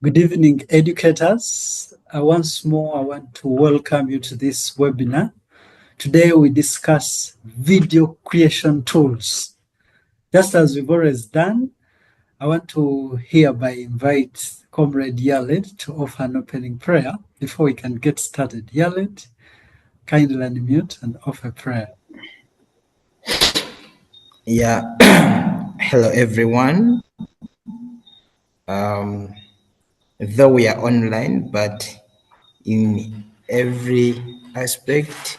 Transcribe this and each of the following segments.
Good evening, educators. Once more, I want to welcome you to this webinar. Today, we discuss video creation tools. Just as we've always done, I want to hereby invite Comrade Yalet to offer an opening prayer before we can get started. Yalet, kindly unmute and offer prayer. Yeah, hello everyone. Though we are online, but in every aspect,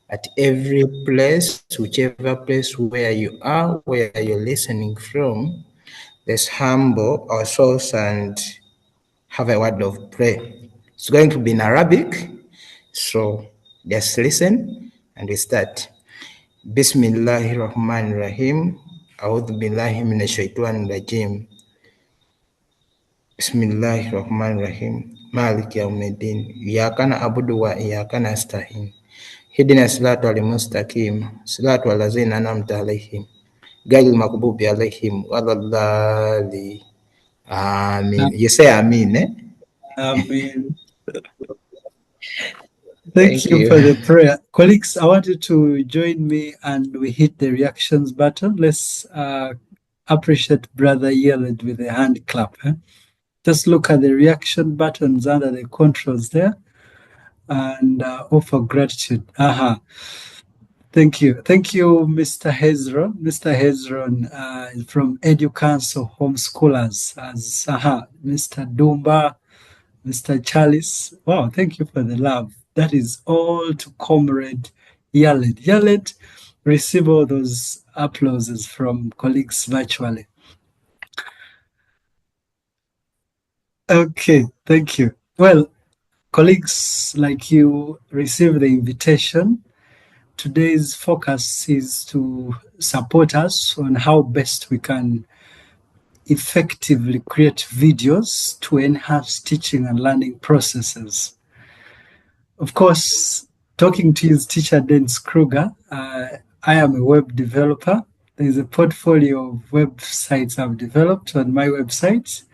at every place, whichever place where you are, where you're listening from, let's humble ourselves and have a word of prayer. It's going to be in Arabic, so let's listen and we start. Bismillahirrahmanirrahim. A'udhu billahi minasyaitonir rajim. Bismillahirrahmanirrahim. Maliki yaumiddin. Iyyaka na'budu wa iyyaka nasta'in. Ihdinas siratal mustaqim. Siratal ladzina an'amta 'alaihim. Ghairil maghdubi 'alaihim waladdallin. Amen. You say amen, eh? Amen. Thank Thank you you. for the prayer. Colleagues, I want you to join me and we hit the reactions button. Let's appreciate Brother Yelet with a hand clap. Just look at the reaction buttons under the controls there and offer gratitude. Thank you. Thank you, Mr. Hezron. Mr. Hezron from Edu Council Homeschoolers. Mr. Dumba, Mr. Charles. Wow, thank you for the love. That is all to Comrade Yalet. Yalet, receive all those applauses from colleagues virtually. Okay, thank you. Well, colleagues like you receive the invitation. Today's focus is to support us on how best we can effectively create videos to enhance teaching and learning processes. Of course, talking to you is teacher Dennis Kruger. I am a web developer. There's a portfolio of websites I've developed on my website.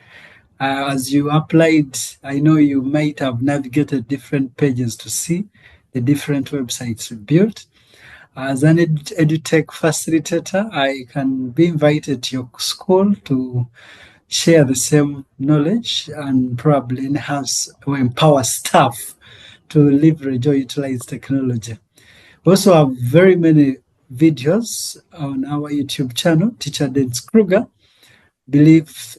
As you applied, I know you might have navigated different pages to see the different websites we built. As an edutech facilitator, I can be invited to your school to share the same knowledge and probably enhance or empower staff to leverage or utilize technology. We also have very many videos on our YouTube channel, Teacher Dennis Kruger. Believe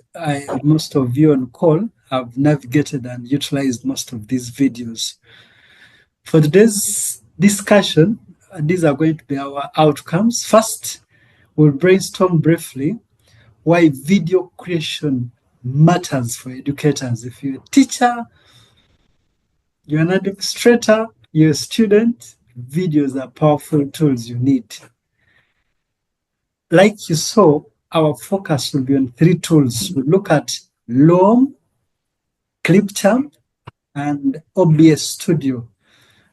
most of you on call have navigated and utilized most of these videos. For today's discussion, these are going to be our outcomes. First, we'll brainstorm briefly why video creation matters for educators. If you're a teacher, you're an administrator, you're a student, videos are powerful tools you need. Like you saw, our focus will be on 3 tools. We'll look at Loom, Clipchamp, and OBS Studio.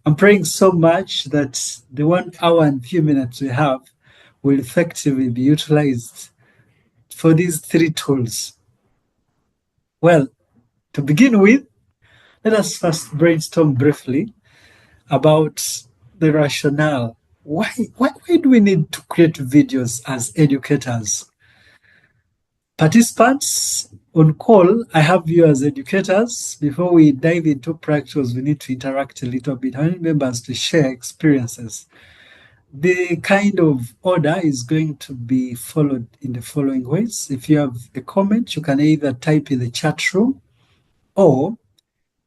I'm praying so much that the 1 hour and few minutes we have will effectively be utilized for these 3 tools. Well, to begin with, let us first brainstorm briefly about the rationale. Why do we need to create videos as educators? Participants on call, I have you as educators. Before we dive into practicals, we need to interact a little bit. I need members to share experiences. The kind of order is going to be followed in the following ways. If you have a comment, you can either type in the chat room or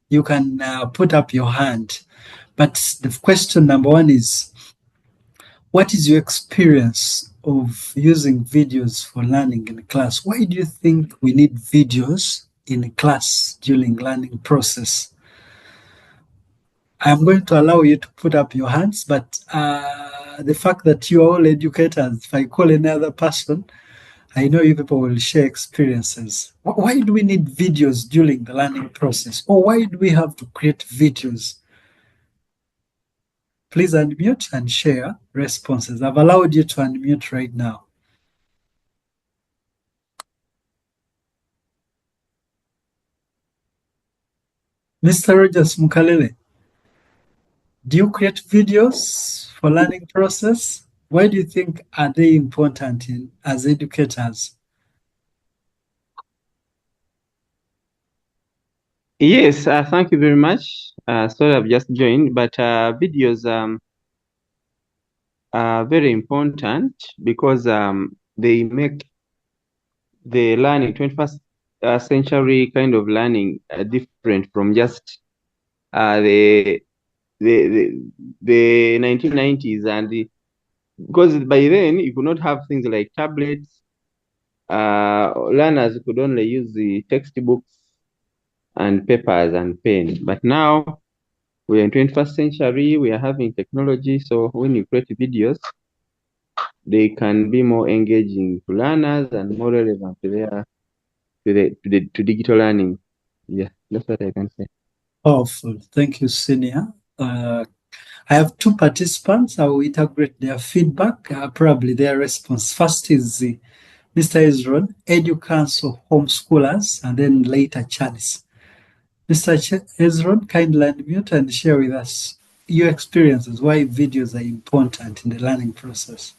you can put up your hand. But the question number 1 is, what is your experience of using videos for learning in class? Why do you think we need videos in class during learning process? I'm going to allow you to put up your hands, but the fact that you are all educators, if I call another person, I know you people will share experiences. Why do we need videos during the learning process? Or why do we have to create videos? Please unmute and share responses. I've allowed you to unmute right now. Mr. Rogers Mukalele, do you create videos for learning process? Why do you think are they important as educators? Yes, thank you very much. Sorry, I've just joined, but videos are very important because they make the learning 21st century kind of learning different from just the the 1990s because by then you could not have things like tablets. Learners could only use the textbooks and papers and pen. But now we're in 21st century, we are having technology. So when you create videos, they can be more engaging to learners and more relevant to their to digital learning. Yeah, that's what I can say. Powerful. Thank you, Senior. I have two participants. I will integrate their feedback, probably their response. First is Mr. Ezron, Edu Council Homeschoolers, and then later Charles. Mr. Ezron, kindly unmute and share with us your experiences, why videos are important in the learning process.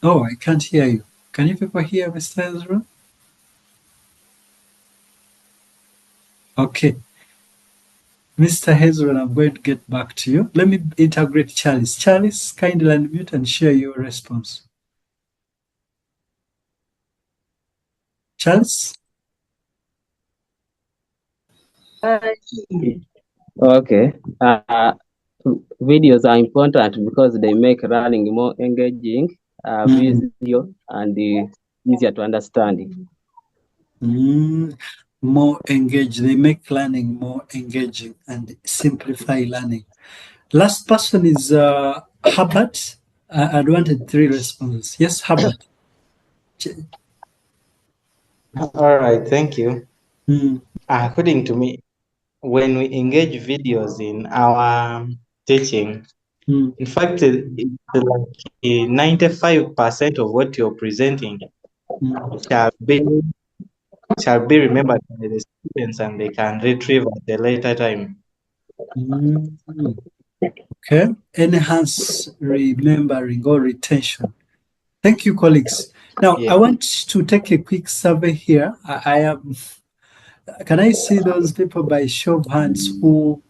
Oh, I can't hear you. Can you people hear Mr. Ezron? Okay. Mr. Hezron, I'm going to get back to you. Let me integrate Charles. Charles, kindly unmute and share your response. Charles? Okay. Videos are important because they make learning more engaging, visual, and easier to understand. More engaged. They make learning more engaging and simplify learning. Last person is Herbert. I wanted 3 responses. Yes, Herbert. All right, thank you. Mm. According to me, when we engage videos in our teaching, in fact, it's like 95% of what you're presenting shall be remembered by the students and they can retrieve at a later time. Okay. Enhance remembering or retention. Thank you, colleagues. Now, I want to take a quick survey here. I am. Can I see those people by show of hands who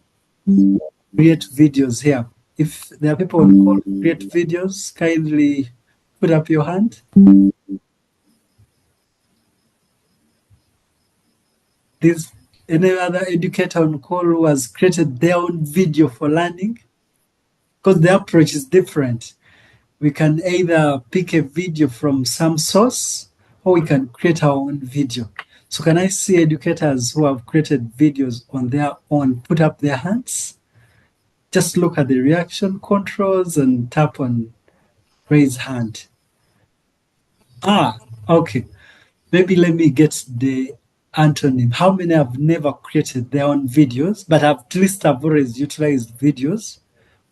create videos here? If there are people on call who create videos, kindly put up your hand. There's any other educator on call who has created their own video for learning? Because the approach is different. We can either pick a video from some source or we can create our own video. So can I see educators who have created videos on their own put up their hands? Just look at the reaction controls and tap on raise hand. Okay. Maybe let me get the antonym. How many have never created their own videos, but at least have always utilized videos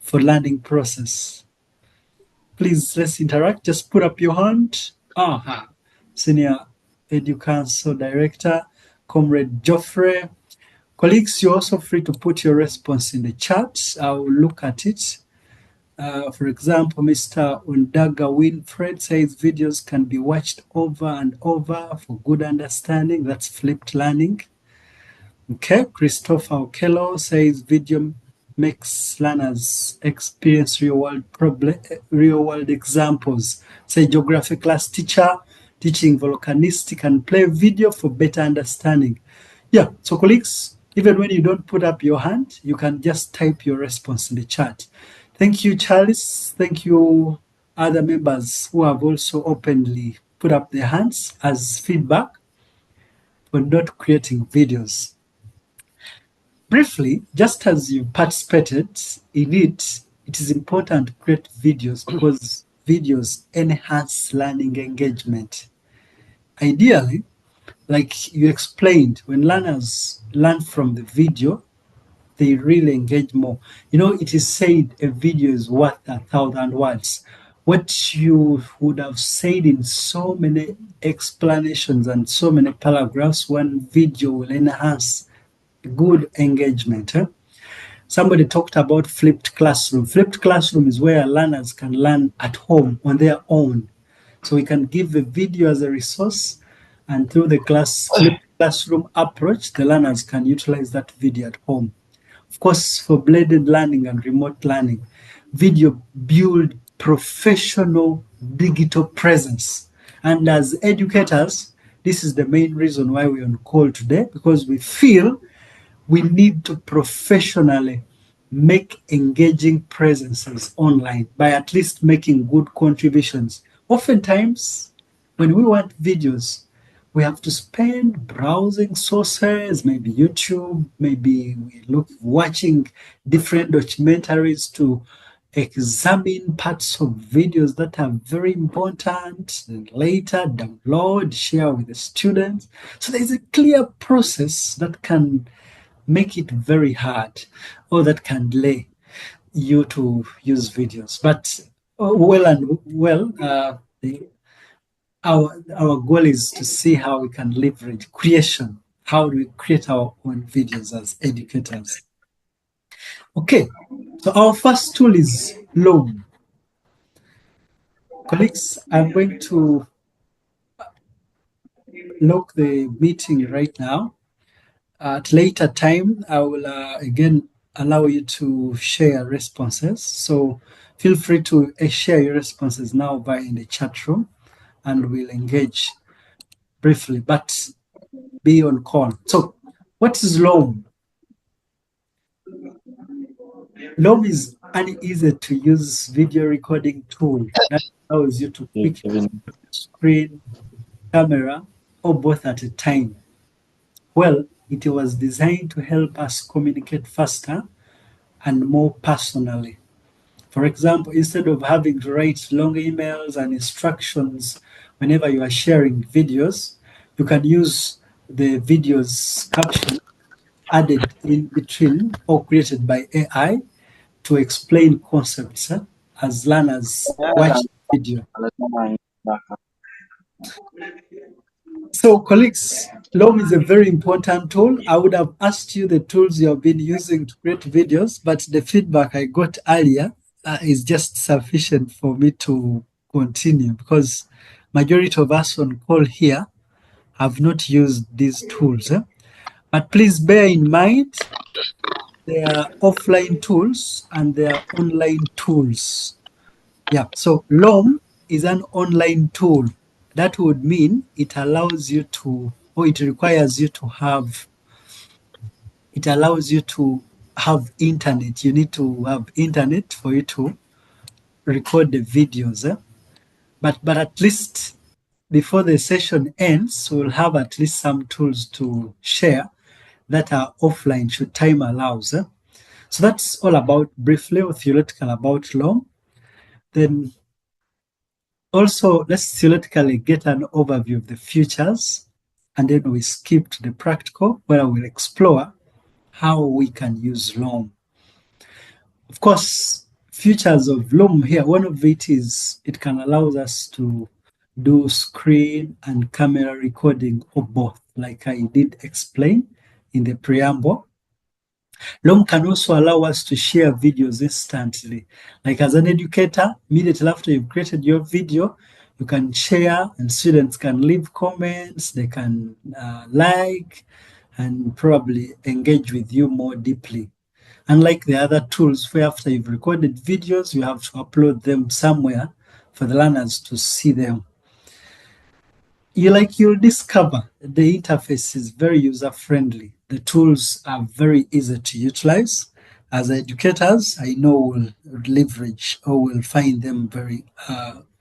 for learning process? Please, let's interact. Just put up your hand. Senior Edu Council Director, Comrade Joffrey. Colleagues, you're also free to put your response in the chat. I'll look at it. For example, Mr. Undaga Winfred says videos can be watched over and over for good understanding. That's flipped learning. Okay, Christopher Okello says video makes learners experience real world examples. Say geography class teacher teaching volcanistic and play video for better understanding. Yeah, so colleagues, even when you don't put up your hand, you can just type your response in the chat. Thank you, Charles. Thank you, other members who have also openly put up their hands as feedback for not creating videos. Briefly, just as you participated in it, it is important to create videos because videos enhance learning engagement. Ideally, like you explained, when learners learn from the video, they really engage more. You know, it is said a video is worth 1,000 words. What you would have said in so many explanations and so many paragraphs, one video will enhance good engagement. Somebody talked about flipped classroom. Flipped classroom is where learners can learn at home on their own. So we can give the video as a resource, and through the flipped classroom approach, the learners can utilize that video at home. Of course, for blended learning and remote learning, video build professional digital presence. And as educators, this is the main reason why we're on call today, because we feel we need to professionally make engaging presences online by at least making good contributions. Oftentimes, when we want videos, we have to spend browsing sources, maybe YouTube, maybe watching different documentaries to examine parts of videos that are very important, and later download, share with the students. So there's a clear process that can make it very hard, or that can delay you to use videos. But our goal is to see how we can leverage creation. How do we create our own videos as educators? Okay, so our first tool is Loom. Colleagues, I'm going to lock the meeting right now. At later time, I will again allow you to share responses. So feel free to share your responses now via in the chat room, and we'll engage briefly, but be on call. So what is Loom? Loom is an easy to use video recording tool that allows you to quickly screen, camera, or both at a time. Well, it was designed to help us communicate faster and more personally. For example, instead of having to write long emails and instructions whenever you are sharing videos, you can use the video's caption added in between or created by AI to explain concepts as learners watch the video. So, colleagues, Loom is a very important tool. I would have asked you the tools you have been using to create videos, but the feedback I got earlier is just sufficient for me to continue, because majority of us on call here have not used these tools. But please bear in mind, they are offline tools and they are online tools. Yeah, so Loom is an online tool. That would mean it allows you to, or it requires you to have, it allows you to have internet. You need to have internet for you to record the videos. But at least before the session ends, we'll have at least some tools to share that are offline should time allows. So that's all about briefly or theoretical about Loom. Then also, let's theoretically get an overview of the features, and then we skip to the practical, where we'll explore how we can use Loom. Of course, features of Loom here, one of it is it can allow us to do screen and camera recording or both, like I did explain in the preamble. Loom can also allow us to share videos instantly. Like as an educator, immediately after you've created your video, you can share and students can leave comments, they can like, and probably engage with you more deeply. Unlike the other tools where after you've recorded videos, you have to upload them somewhere for the learners to see them. You'll discover the interface is very user-friendly. The tools are very easy to utilize. As educators, I know we'll leverage or we'll find them very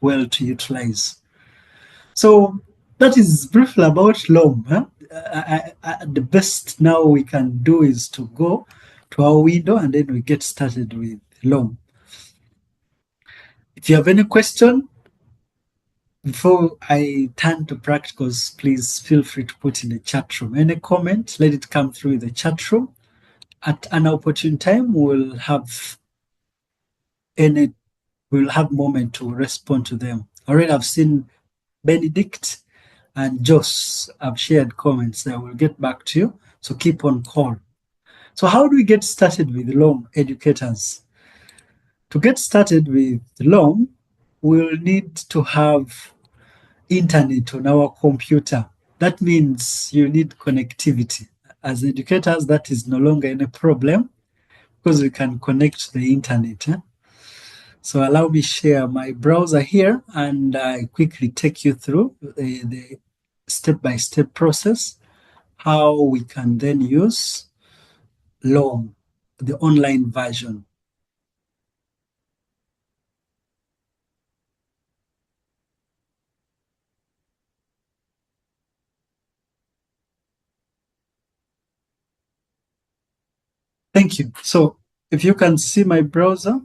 well to utilize. So that is briefly about Loom. The best now we can do is to go to our window and then we get started with Loom. If you have any question, before I turn to practicals, please feel free to put in the chat room. Any comment, let it come through the chat room, At an opportune time, we'll have moment to respond to them. Already I've seen Benedict and Joss have shared comments. I will get back to you. So keep on call. So how do we get started with Loom educators? To get started with Loom, we'll need to have internet on our computer. That means you need connectivity. As educators, that is no longer any problem because we can connect to the internet. So allow me share my browser here and I quickly take you through the step-by-step process, how we can then use Loom, the online version. Thank you. So if you can see my browser,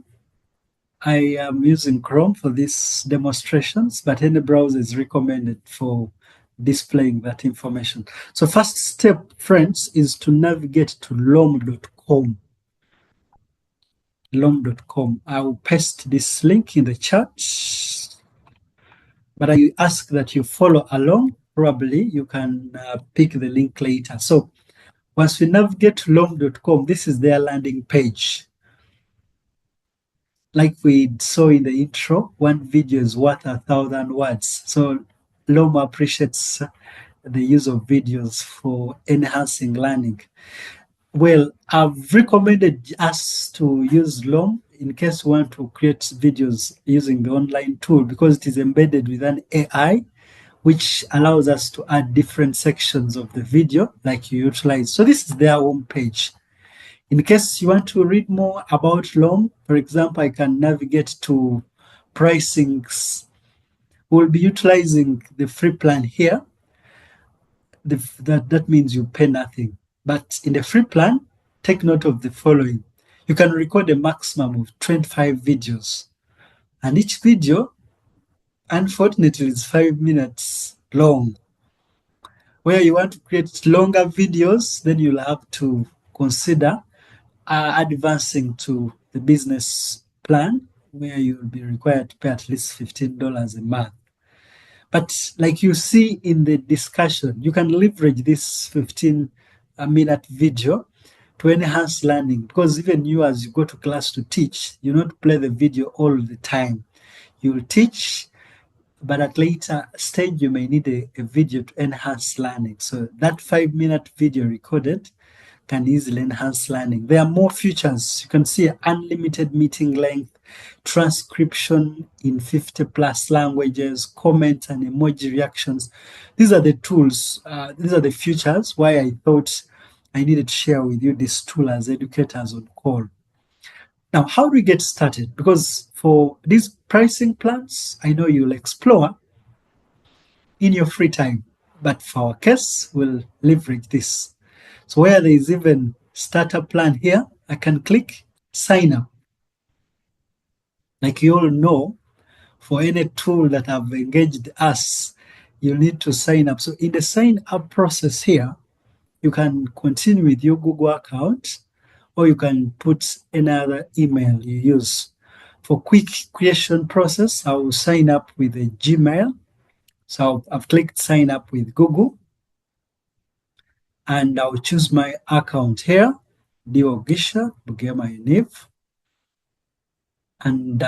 I am using Chrome for these demonstrations, but any browser is recommended for displaying that information. So first step, friends, is to navigate to loom.com. Loom.com. I will paste this link in the chat, but I ask that you follow along. Probably you can pick the link later. So once we navigate to loom.com, this is their landing page. Like we saw in the intro, one video is worth 1,000 words. So Loom appreciates the use of videos for enhancing learning. Well, I've recommended us to use Loom in case we want to create videos using the online tool because it is embedded with an AI, which allows us to add different sections of the video like you utilize. So this is their home page. In case you want to read more about Loom, for example, I can navigate to pricings. We'll be utilizing the free plan here. That means you pay nothing. But in the free plan, take note of the following. You can record a maximum of 25 videos. And each video, unfortunately, is 5 minutes long. Where you want to create longer videos, then you'll have to consider advancing to the business plan, where you'll be required to pay at least $15 a month. But like you see in the discussion, you can leverage this 15-minute video to enhance learning because even you, as you go to class to teach, you not play the video all the time. You'll teach, but at later stage, you may need a video to enhance learning. So that 5-minute video recorded can easily enhance learning. There are more features. You can see unlimited meeting length, transcription in 50 plus languages, comments and emoji reactions. These are the tools. These are the features why I thought I needed to share with you this tool as educators on call. Now, how do we get started? Because for these pricing plans, I know you'll explore in your free time. But for our case, we'll leverage this. So where there is even starter plan here, I can click sign up. Like you all know, for any tool that have engaged us, you need to sign up. So in the sign up process here, you can continue with your Google account or you can put any other email you use. For quick creation process, I will sign up with a Gmail. So I've clicked sign up with Google. And I'll choose my account here, Diogisha Bugema Univ, and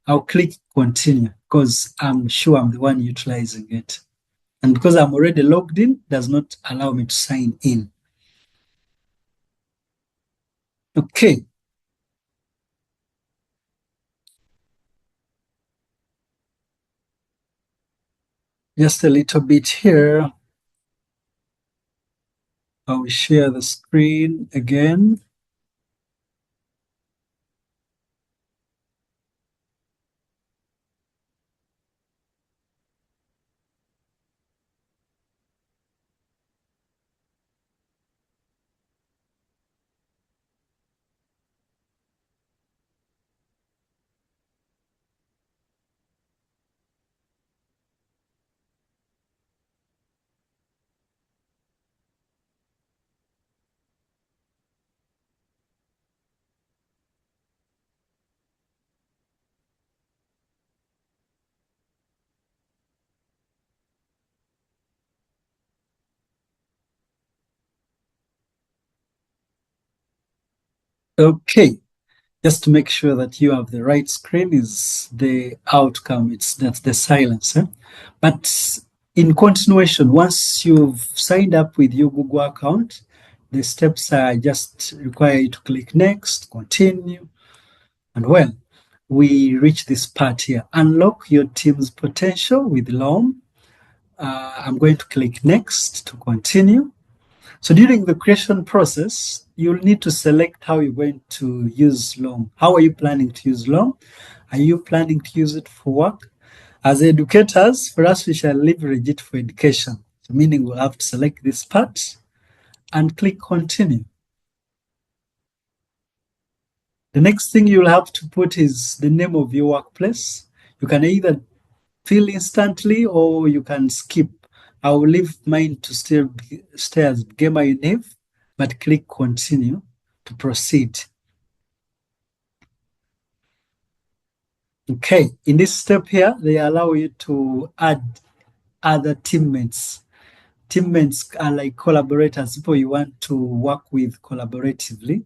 I'll click continue because I'm sure I'm the one utilizing it. And because I'm already logged in, does not allow me to sign in. Okay. Just a little bit here. I will share the screen again. Okay, just to make sure that you have the right screen is the outcome. That's the silence. But in continuation, once you've signed up with your Google account, the steps are just require you to click next, continue, and well, we reach this part here. Unlock your team's potential with Loom. I'm going to click next to continue. So during the creation process, you'll need to select how you're going to use Loom. How are you planning to use Loom? Are you planning to use it for work? As educators, for us, we shall leverage it for education. So meaning we'll have to select this part and click continue. The next thing you'll have to put is the name of your workplace. You can either fill instantly or you can skip. I will leave mine to stay as Gamer Univ, but click continue to proceed. Okay, in this step here, they allow you to add other teammates. Teammates are like collaborators, people you want to work with collaboratively.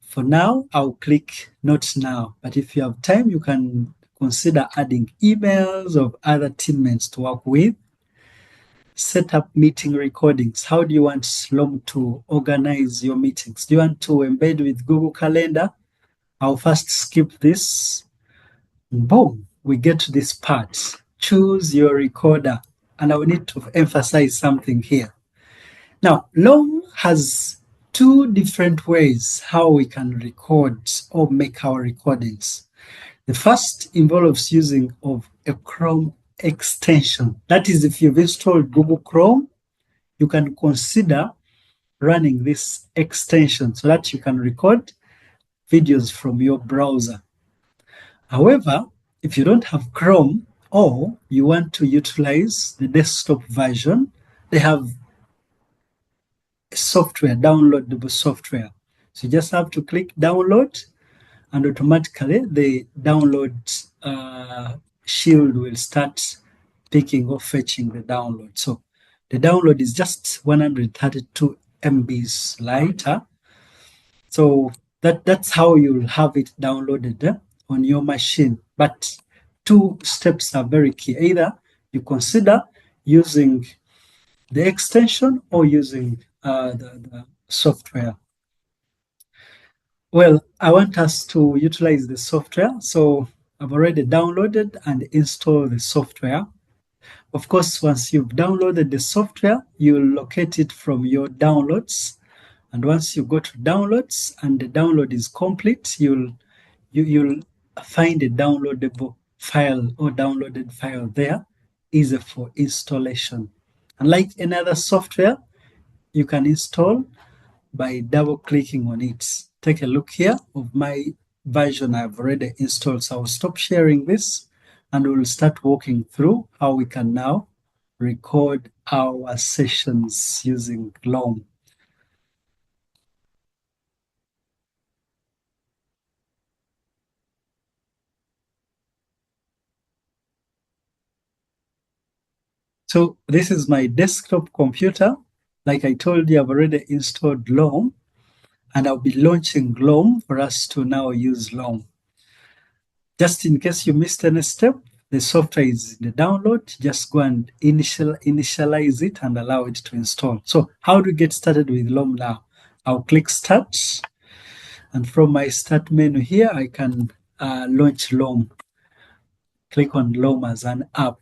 For now, I'll click not now, but if you have time, you can consider adding emails of other teammates to work with. Set up meeting recordings. How do you want Loom to organize your meetings? Do you want to embed with Google Calendar? I'll first skip this. Boom, we get to this part. Choose your recorder. And I will need to emphasize something here. Now, Loom has two different ways how we can record or make our recordings. The first involves using of a Chrome extension. That is, if you've installed Google Chrome, you can consider running this extension so that you can record videos from your browser. However, if you don't have Chrome or you want to utilize the desktop version, they have software, downloadable software. So you just have to click download and automatically the download shield will start picking or fetching the download. So the download is just 132 MBs lighter. So that's how you'll have it downloaded on your machine. But two steps are very key. Either you consider using the extension or using the software. Well, I want us to utilize the software. So I've already downloaded and installed the software. Of course, once you've downloaded the software, you'll locate it from your downloads. And once you go to downloads and the download is complete, you'll find a downloadable file or downloaded file there, easy for installation. Unlike another software, you can install by double clicking on it. Take a look here of my version I've already installed. So I'll stop sharing this and we'll start walking through how we can now record our sessions using Loom. So this is my desktop computer. Like I told you, I've already installed Loom and I'll be launching Loom for us to now use Loom. Just in case you missed any step, the software is in the download. Just go and initialize it and allow it to install. So how do we get started with Loom now? I'll click Start. And from my Start menu here, I can launch Loom. Click on Loom as an app.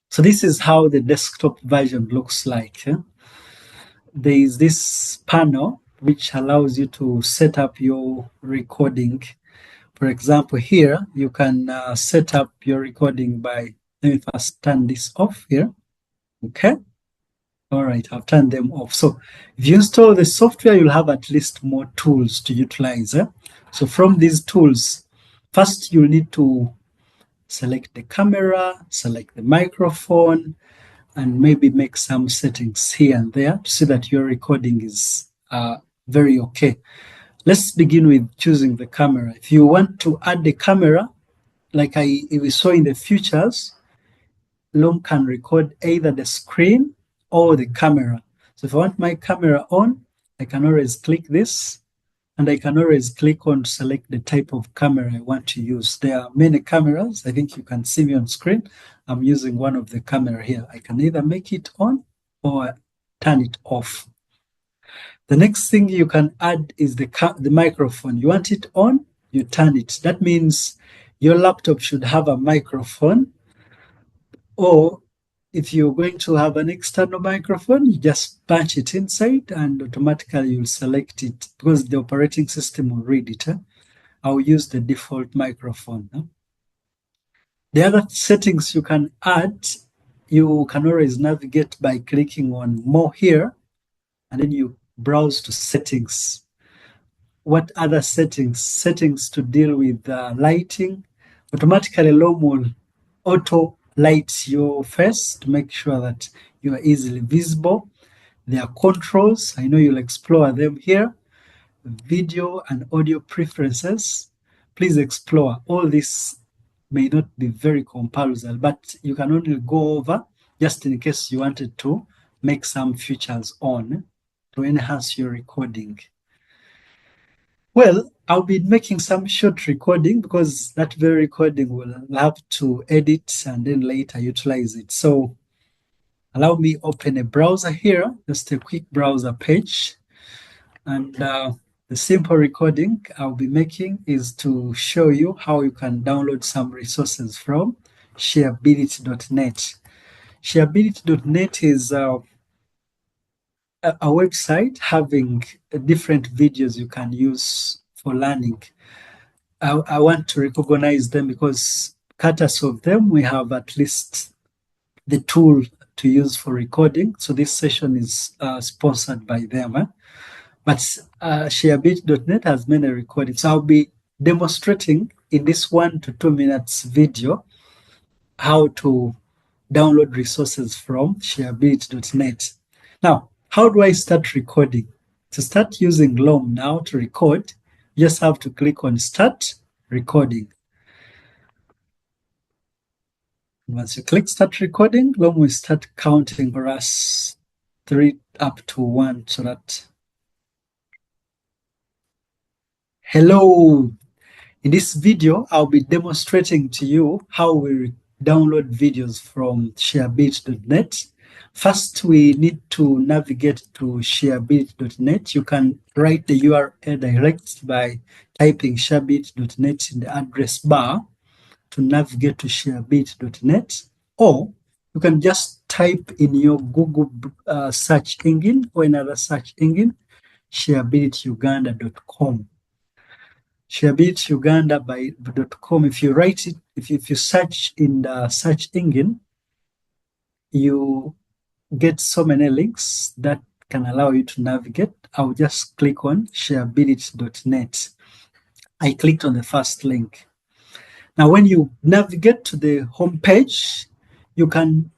So this is how the desktop version looks like. There is this panel which allows you to set up your recording. For example, here you can set up your recording by, let me first turn this off here. Okay. All right, I've turned them off. So if you install the software, you'll have at least more tools to utilize. So from these tools, first you'll need to select the camera, select the microphone, and maybe make some settings here and there to see that your recording is very okay. Let's begin with choosing the camera. If you want to add the camera, like we saw in the features, Loom can record either the screen or the camera. So if I want my camera on, I can always click this, and I can always click on to select the type of camera I want to use. There are many cameras. I think you can see me on screen. I'm using one of the camera here. I can either make it on or turn it off. The next thing you can add is the microphone. You want it on, you turn it. That means your laptop should have a microphone, or if you're going to have an external microphone, you just punch it inside and automatically you'll select it because the operating system will read it. I'll use the default microphone. The other settings you can add, you can always navigate by clicking on more here, and then you browse to settings. What other settings? Settings to deal with lighting. Automatically, Loom will auto light your face to make sure that you are easily visible. There are controls. I know you'll explore them here. Video and audio preferences. Please explore. All this may not be very compulsory, but you can only go over just in case you wanted to make some features on to enhance your recording. Well, I'll be making some short recording because that very recording will have to edit and then later utilize it. So allow me open a browser here, just a quick browser page. And the simple recording I'll be making is to show you how you can download some resources from shareability.net. Shareability.net is a website having different videos you can use for learning. I want to recognize them because courtesy of them, we have at least the tool to use for recording. So this session is sponsored by them. But shareability.net has many recordings. So I'll be demonstrating in this 1 to 2 minutes video how to download resources from shareability.net. Now, how do I start recording? To start using Loom now to record, you just have to click on Start Recording. Once you click Start Recording, Loom will start counting for us 3 up to 1 so that... Hello! In this video, I'll be demonstrating to you how we download videos from shareability.net. First, we need to navigate to shareability.net. You can write the URL direct by typing shareability.net in the address bar to navigate to shareability.net, or you can just type in your Google search engine or another search engine, shareabilityuganda.com. shareabilityuganda.com. If you write it, if you search in the search engine, you get so many links that can allow you to navigate. I'll just click on shareability.net. I clicked on the first link. Now, when you navigate to the home page, you can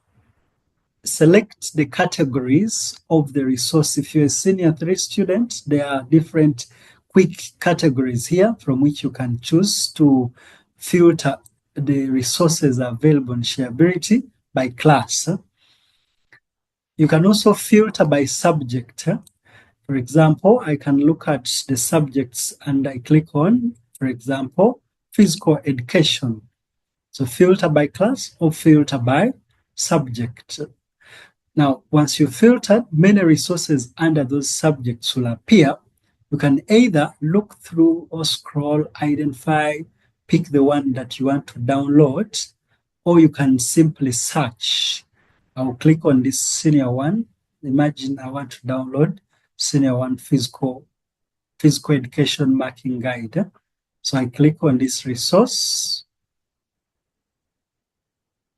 select the categories of the resource. If you're a senior 3 student, there are different quick categories here from which you can choose to filter the resources available in Shareability by class. You can also filter by subject. For example, I can look at the subjects and I click on, for example, physical education. So filter by class or filter by subject. Now, once you filtered, many resources under those subjects will appear. You can either look through or scroll, identify, pick the one that you want to download, or you can simply search. I'll click on this senior one. Imagine I want to download senior one physical education marking guide. So I click on this resource.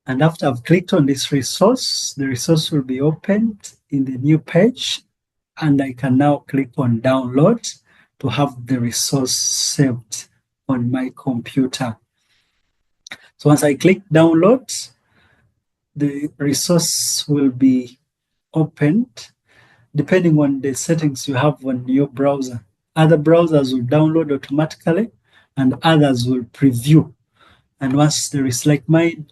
And after I've clicked on this resource, the resource will be opened in the new page. And I can now click on download to have the resource saved on my computer. So once I click download, the resource will be opened depending on the settings you have on your browser. Other browsers will download automatically and others will preview. And once there is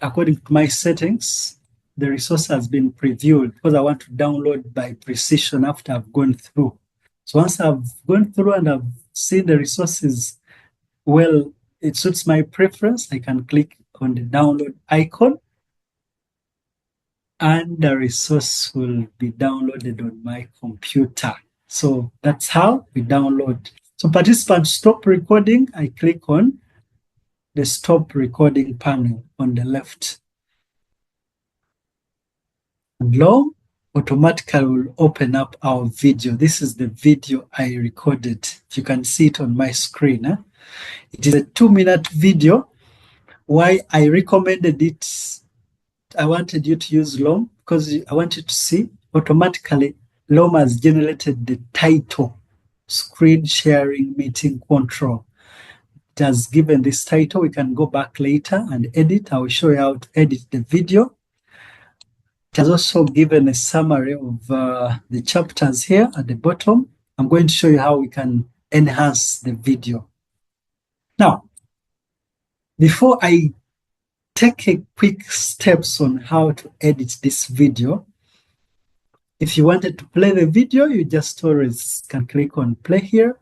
according to my settings, the resource has been previewed because I want to download by precision after I've gone through. So once I've gone through and I've seen the resources, well, it suits my preference, I can click on the download icon and the resource will be downloaded on my computer. So that's how we download. So participants stop recording, I click on the stop recording panel on the left. And Loom automatically will open up our video. This is the video I recorded. If you can see it on my screen. It is a 2-minute video. Why I recommended it, I wanted you to use Loom because I want you to see automatically Loom has generated the title, Screen Sharing Meeting Control. It has given this title. We can go back later and edit. I will show you how to edit the video. It has also given a summary of the chapters here at the bottom. I'm going to show you how we can enhance the video. Now, before I take a quick steps on how to edit this video, if you wanted to play the video, you just always can click on play here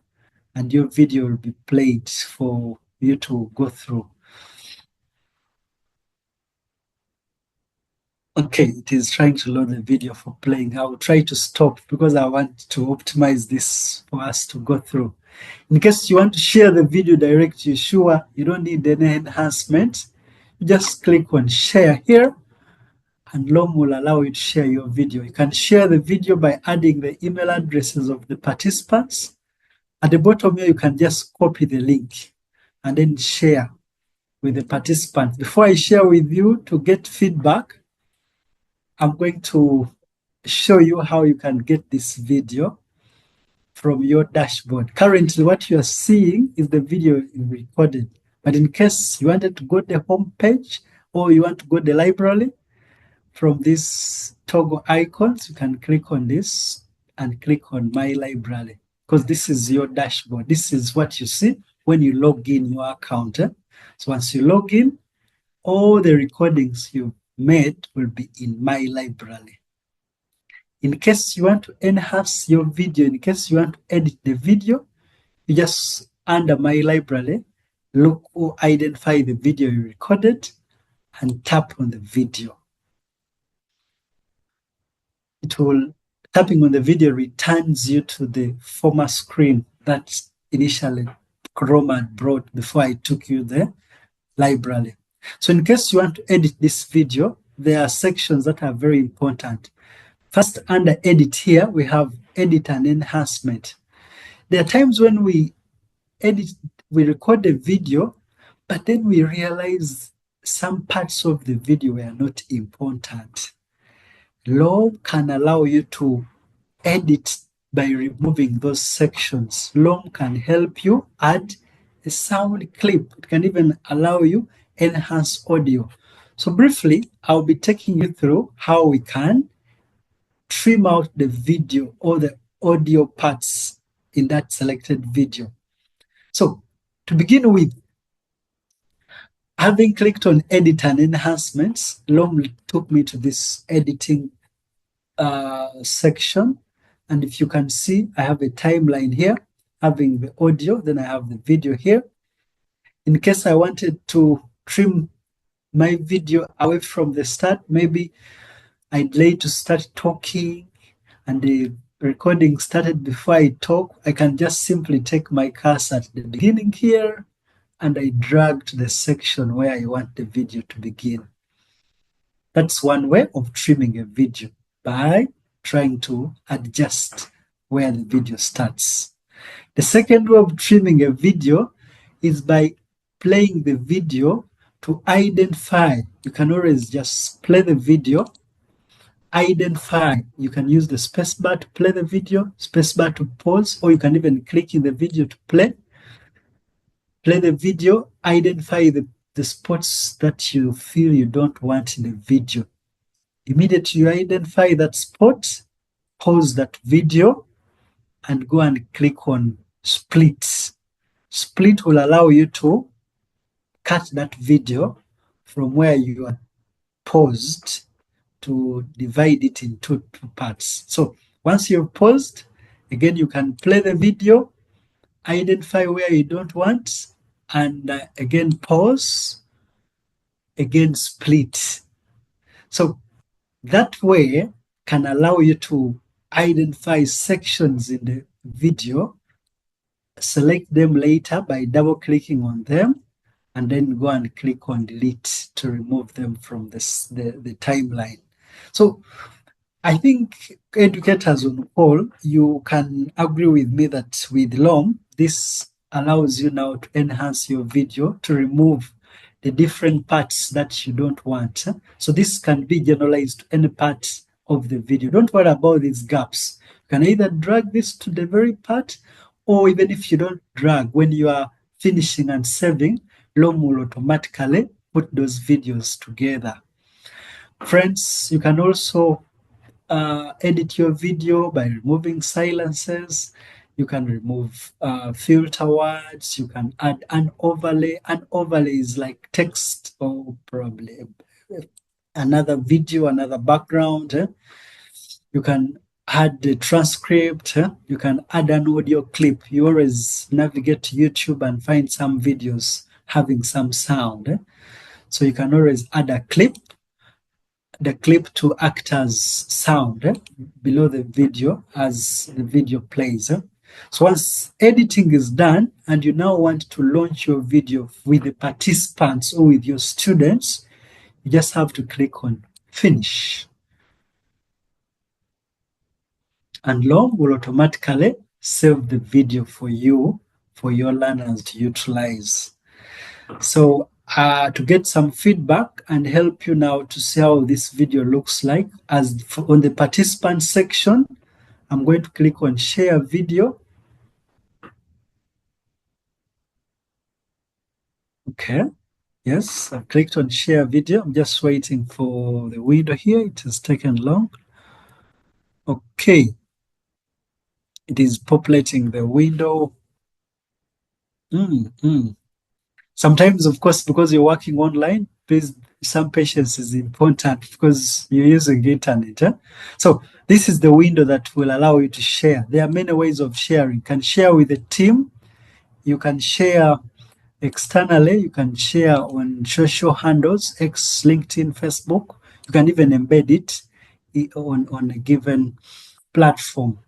and your video will be played for you to go through. Okay, it is trying to load the video for playing. I will try to stop because I want to optimize this for us to go through. In case you want to share the video direct, you're sure you don't need any enhancement, you just click on share here and Loom will allow you to share your video. You can share the video by adding the email addresses of the participants. At the bottom here, you can just copy the link and then share with the participants. Before I share with you to get feedback, I'm going to show you how you can get this video from your dashboard. Currently, what you are seeing is the video you recorded. But in case you wanted to go to the home page or you want to go to the library, from these toggle icons, you can click on this and click on My Library because this is your dashboard. This is what you see when you log in your account. So once you log in, all the recordings you made will be in My Library. In case you want to enhance your video, in case you want to edit the video, you just under My Library, look or identify the video you recorded and tap on the video. It will, tapping on the video returns you to the former screen that initially Chrome had brought before I took you the library. So in case you want to edit this video, there are sections that are very important. First, under edit here, we have edit and enhancement. There are times when we edit, we record the video, but then we realize some parts of the video were not important. Loom can allow you to edit by removing those sections. Loom can help you add a sound clip. It can even allow you enhance audio. So briefly, I'll be taking you through how we can trim out the video or the audio parts in that selected video. So to begin with, having clicked on edit and enhancements, Loom took me to this editing section. And if you can see, I have a timeline here, having the audio, then I have the video here. In case I wanted to trim my video away from the start, maybe I delayed to start talking and the recording started before I talk, I can just simply take my cursor at the beginning here and I drag to the section where I want the video to begin. That's one way of trimming a video, by trying to adjust where the video starts. The second way of trimming a video is by playing the video to identify. You can always just play the video, identify. You can use the spacebar to play the video, spacebar to pause, or you can even click in the video to play the video, identify the spots that you feel you don't want in the video. Immediately you identify that spot, pause that video, and go and click on split. Split will allow you to cut that video from where you are paused to divide it into two parts. So once you've paused, Again, you can play the video, identify where you don't want, and again pause, again split. So that way can allow you to identify sections in the video, select them later by double clicking on them, and then go and click on delete to remove them from the timeline. So I think educators on whole, you can agree with me that with Loom, this allows you now to enhance your video, to remove the different parts that you don't want. So this can be generalized to any part of the video. Don't worry about these gaps. You can either drag this to the very part, or even if you don't drag, when you are finishing and saving, Loom will automatically put those videos together. Friends, you can also edit your video by removing silences. You can remove filter words. You can add an overlay. An overlay is like text or probably another video, another background. You can add the transcript. You can add an audio clip. You always navigate to YouTube and find some videos having some sound. So you can always add a clip, the clip to act as sound below the video as the video plays. So once editing is done and you now want to launch your video with the participants or with your students, you just have to click on finish. And Loom will automatically save the video for you, for your learners to utilize. So to get some feedback and help you now to see how this video looks like, as on the participant section, I'm going to click on share video. Okay, yes, I've clicked on share video. I'm just waiting for the window here. It has taken long. Okay, it is populating the window. Sometimes, of course, because you're working online, please, some patience is important because you're using internet. So this is the window that will allow you to share. There are many ways of sharing. You can share with a team. You can share externally. You can share on social handles, X, LinkedIn, Facebook. You can even embed it on a given platform.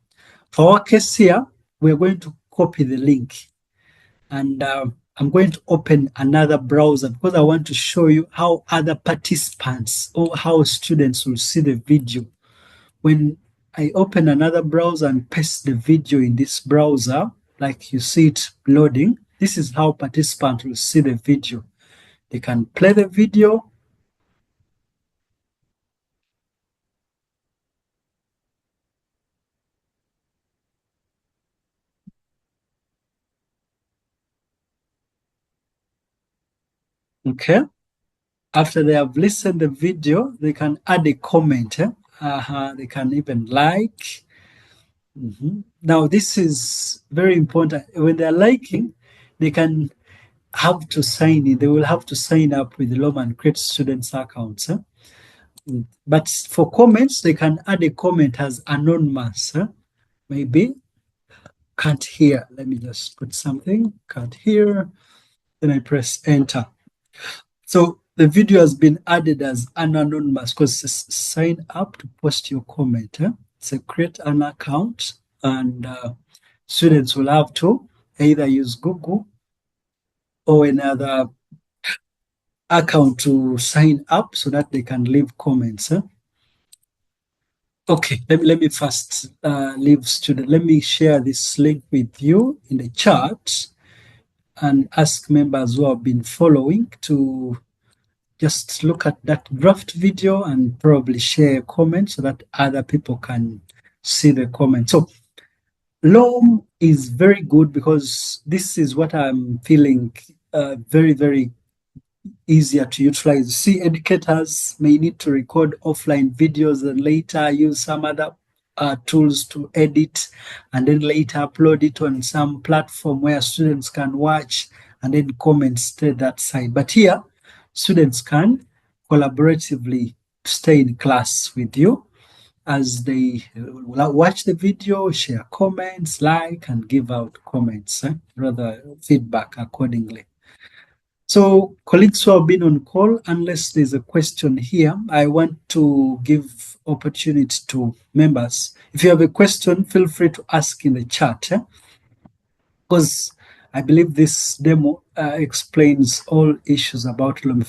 For our case here, we're going to copy the link. And I'm going to open another browser because I want to show you how other participants or how students will see the video. When I open another browser and paste the video in this browser, like you see it loading, this is how participants will see the video. They can play the video. Okay. After they have listened the video, they can add a comment. They can even like. Now, this is very important. When they're liking, they can have to sign in. They will have to sign up with the Loom and create students' accounts. But for comments, they can add a comment as anonymous. Maybe can't hear. Let me just put something. Can't hear. Then I press enter. So the video has been added as an anonymous because it's sign up to post your comment. So create an account, and students will have to either use Google or another account to sign up so that they can leave comments. Okay, let me first leave student. Let me share this link with you in the chat and ask members who have been following to just look at that draft video and probably share a comment so that other people can see the comment. So Loom is very good because this is what I'm feeling very, very easier to utilize. See, educators may need to record offline videos and later use some other tools to edit and then later upload it on some platform where students can watch and then comment stay that side. But here, students can collaboratively stay in class with you as they watch the video, share comments, like, and give out comments, rather feedback accordingly. So colleagues who have been on call, unless there's a question here, I want to give opportunity to members. If you have a question, feel free to ask in the chat, because I believe this demo explains all issues about Loom.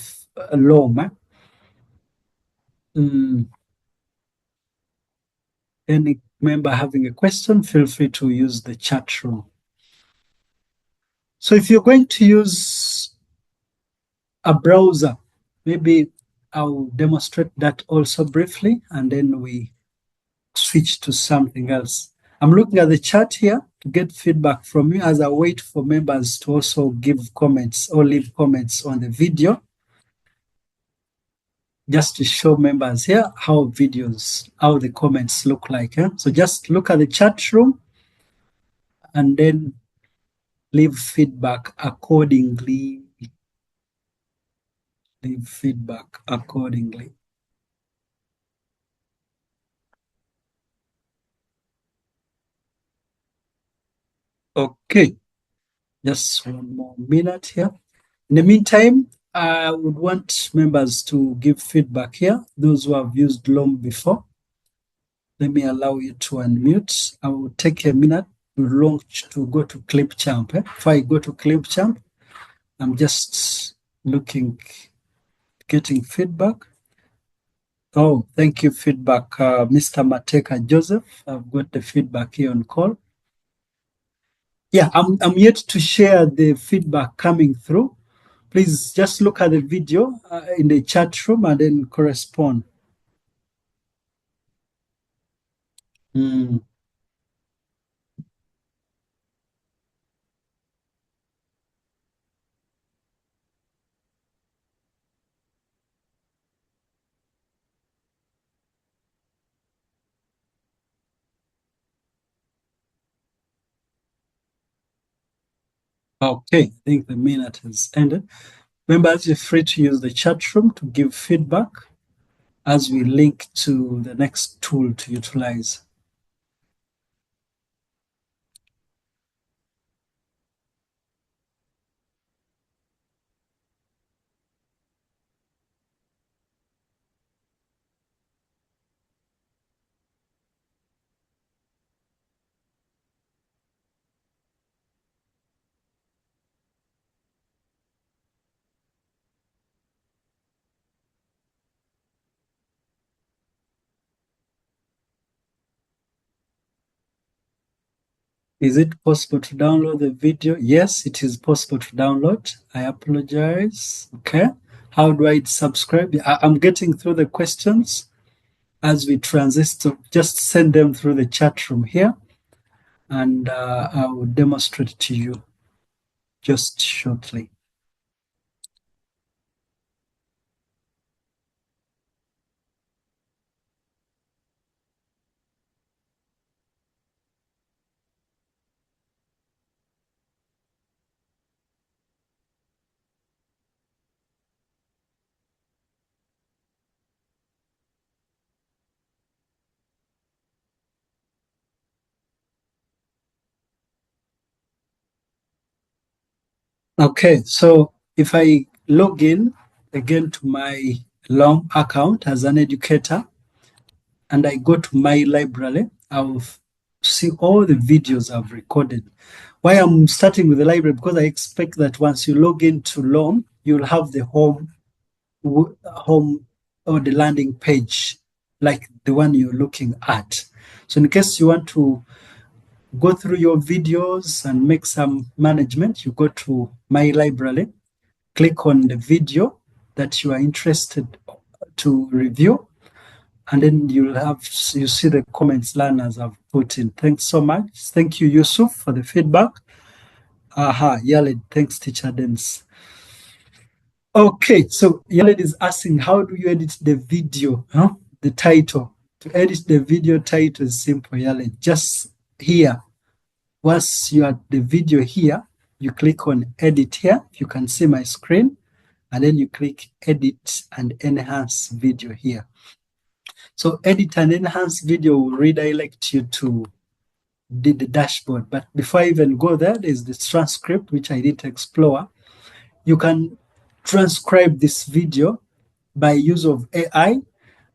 Any member having a question, feel free to use the chat room. So if you're going to use a browser, maybe I'll demonstrate that also briefly, and then we switch to something else. I'm looking at the chat here to get feedback from you as I wait for members to also give comments or leave comments on the video, just to show members here how the comments look like. So just look at the chat room and then leave feedback accordingly. Leave feedback accordingly. Okay, just one more minute here. In the meantime, I would want members to give feedback here, those who have used Loom before. Let me allow you to unmute. I will take a minute to go to Clipchamp. If I go to Clipchamp, I'm just getting feedback. Oh, thank you, feedback, Mr. Mateka Joseph. I've got the feedback here on call. Yeah, I'm yet to share the feedback coming through. Please just look at the video in the chat room and then correspond. Okay, I think the minute has ended. Members, you're free to use the chat room to give feedback as we link to the next tool to utilize. Is it possible to download the video? Yes, it is possible to download. I apologize. Okay. How do I subscribe? I'm getting through the questions as we transit. So just send them through the chat room here, and I will demonstrate to you just shortly. Okay, so if I log in again to my Loom account as an educator, and I go to my library, I'll see all the videos I've recorded. Why I'm starting with the library, because I expect that once you log into Loom, you'll have the home or the landing page, like the one you're looking at. So in case you want to go through your videos and make some management, you go to my library, click on the video that you are interested to review, and then you see the comments learners have put in. Thanks so much. Thank you, Yusuf, for the feedback. Yaled, thanks, Teacher Dennis. Okay, so Yaled is asking, how do you edit the video, the title? To edit the video title is simple, Yaled. Just here, once you are the video here, you click on edit here. You can see my screen, and then you click edit and enhance video here. So edit and enhance video will redirect you to the dashboard. But before I even go there, there's this transcript, which I did explore. You can transcribe this video by use of AI,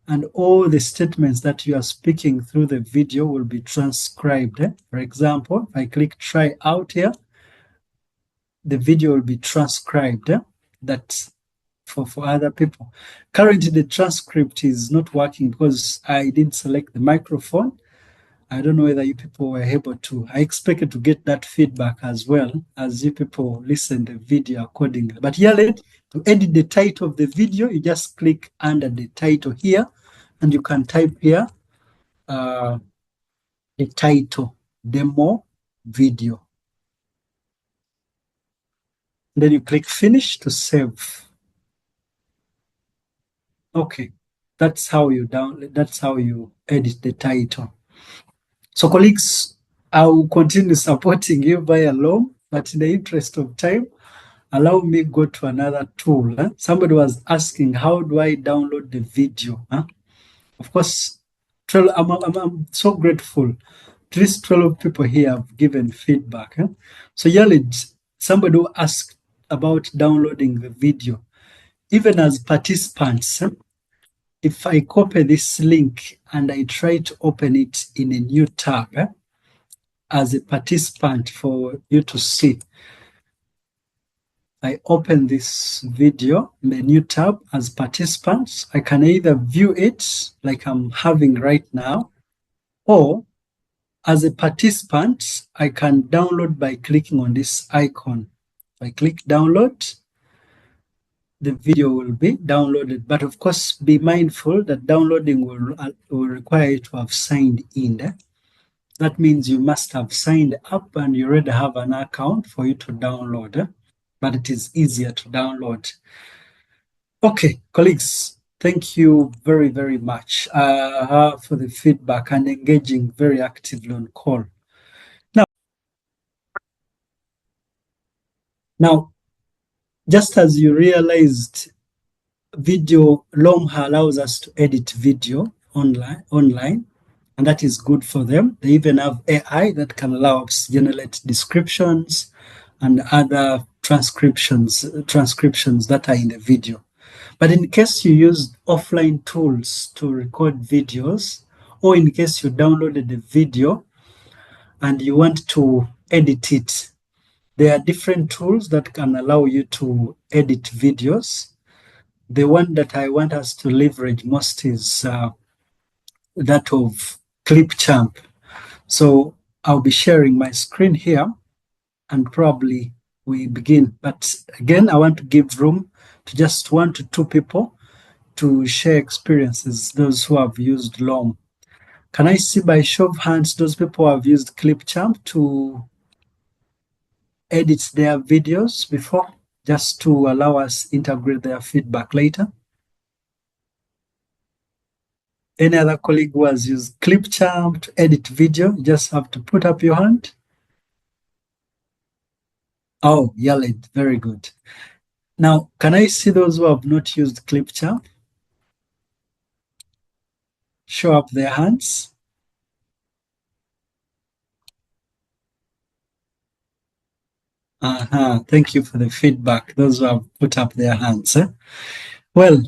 and all the statements that you are speaking through the video will be transcribed. For example, if I click try out here, the video will be transcribed. That's for other people. Currently, the transcript is not working because I didn't select the microphone. I don't know whether you people were able to. I expected to get that feedback as well as you people listen the video accordingly. But here, to edit the title of the video, you just click under the title here, and you can type here the title, demo video. Then you click finish to save. Okay, that's how you edit the title. So colleagues, I will continue supporting you via Loom, but in the interest of time, allow me go to another tool. Somebody was asking, how do I download the video? Of course, I'm so grateful. At least 12 people here have given feedback. So Yalid, somebody who asked about downloading the video. Even as participants, if I copy this link and I try to open it in a new tab, as a participant for you to see, I open this video in the new tab as participants. I can either view it like I'm having right now, or as a participant, I can download by clicking on this icon. If I click download, the video will be downloaded. But of course, be mindful that downloading will require you to have signed in. That means you must have signed up and you already have an account for you to download. But it is easier to download. Okay, colleagues, thank you very, very much for the feedback and engaging very actively on call. Now, just as you realized, Loom allows us to edit video online, and that is good for them. They even have AI that can allow us to generate descriptions and other transcriptions that are in the video. But in case you use offline tools to record videos, or in case you downloaded the video and you want to edit it, there are different tools that can allow you to edit videos. The one that I want us to leverage most is that of Clipchamp. So I'll be sharing my screen here and probably we begin. But again, I want to give room to just 1 to 2 people to share experiences, those who have used Loom. Can I see by show of hands those people who have used Clipchamp to edit their videos before, just to allow us integrate their feedback later? Any other colleague who has used Clipchamp to edit video, you just have to put up your hand. Oh, Yalid, very good. Now, can I see those who have not used Clipchamp? Show up their hands. Thank you for the feedback, those who have put up their hands. Well,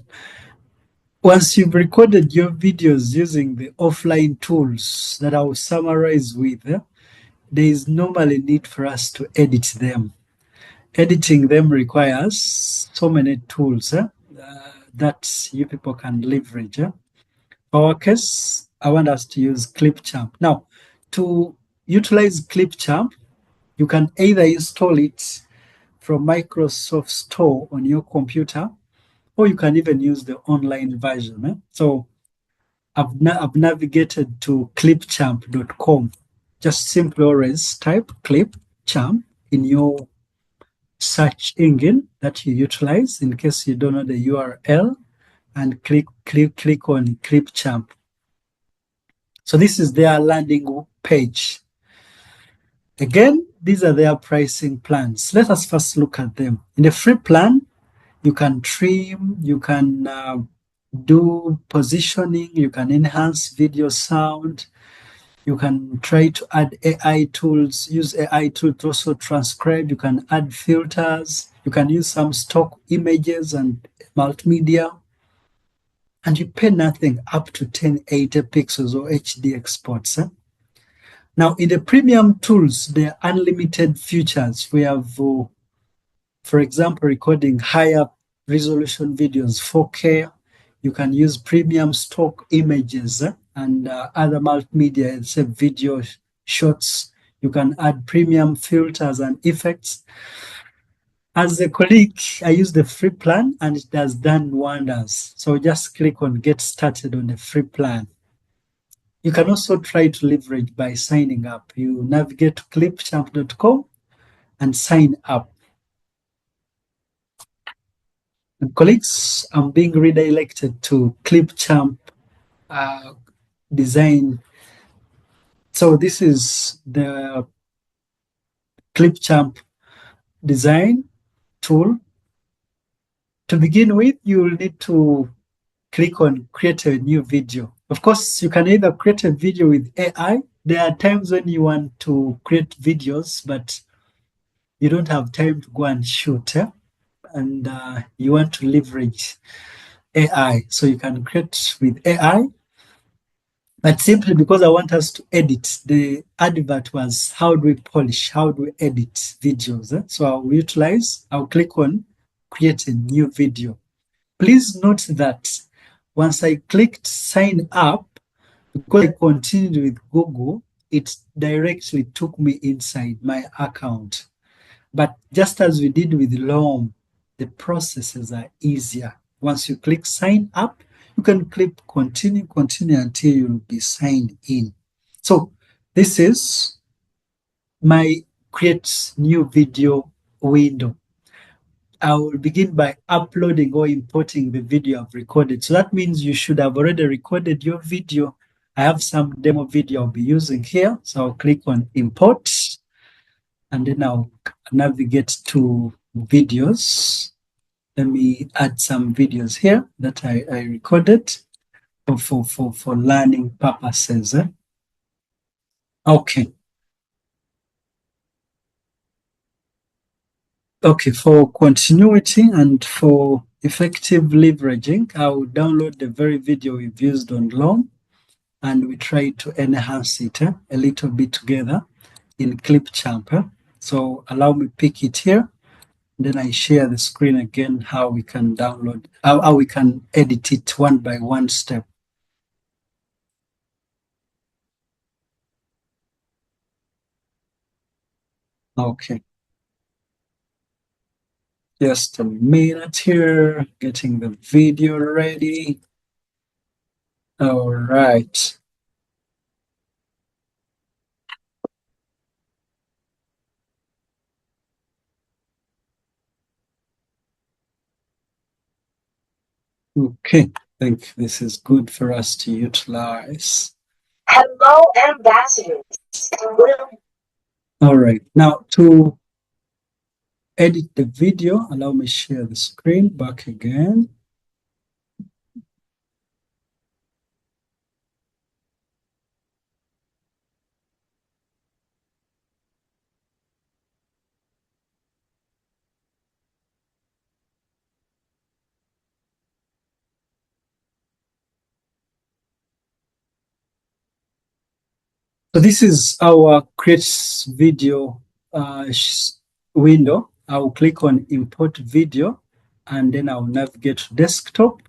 once you've recorded your videos using the offline tools that I will summarize with, there is normally need for us to edit them. Editing them requires so many tools that you people can leverage. For our case, I want us to use Clipchamp. Now, to utilize Clipchamp, you can either install it from Microsoft Store on your computer, or you can even use the online version. So I've navigated to clipchamp.com. Just simply always type Clipchamp in your search engine that you utilize in case you don't know the URL, and click on Clipchamp. So this is their landing page. Again, these are their pricing plans. Let us first look at them. In the free plan, you can trim, you can do positioning, you can enhance video sound, you can try to add AI tools, use AI tools to also transcribe, you can add filters, you can use some stock images and multimedia, and you pay nothing up to 1080 pixels or HD exports. Now, in the premium tools, there are unlimited features. We have, for example, recording higher resolution videos, 4K. You can use premium stock images and other multimedia, say video shots. You can add premium filters and effects. As a colleague, I use the free plan and it has done wonders. So just click on get started on the free plan. You can also try to leverage by signing up. You navigate to clipchamp.com and sign up. And colleagues, I'm being redirected to Clipchamp design. So this is the Clipchamp design tool. To begin with, you will need to click on create a new video. Of course, you can either create a video with AI. There are times when you want to create videos, but you don't have time to go and shoot, and you want to leverage AI. So you can create with AI. But simply because I want us to edit, the advert was how do we polish, how do we edit videos? So I'll click on create a new video. Please note that once I clicked sign up, because I continued with Google, it directly took me inside my account. But just as we did with Loom, the processes are easier. Once you click sign up, you can click continue until you'll be signed in. So this is my create new video window. I will begin by uploading or importing the video I've recorded. So that means you should have already recorded your video. I have some demo video I'll be using here. So I'll click on import and then I'll navigate to videos. Let me add some videos here that I recorded for learning purposes. Okay. Okay, for continuity and for effective leveraging, I will download the very video we've used on Loom and we try to enhance it a little bit together in Clipchamp. So allow me pick it here. Then I share the screen again, how we can download, how we can edit it one by one step. Okay. Just a minute here, getting the video ready. All right. Okay, I think this is good for us to utilize. Hello, ambassadors. All right, now to edit the video, allow me share the screen back again. So this is our create video window. I'll click on import video and then I'll navigate to desktop,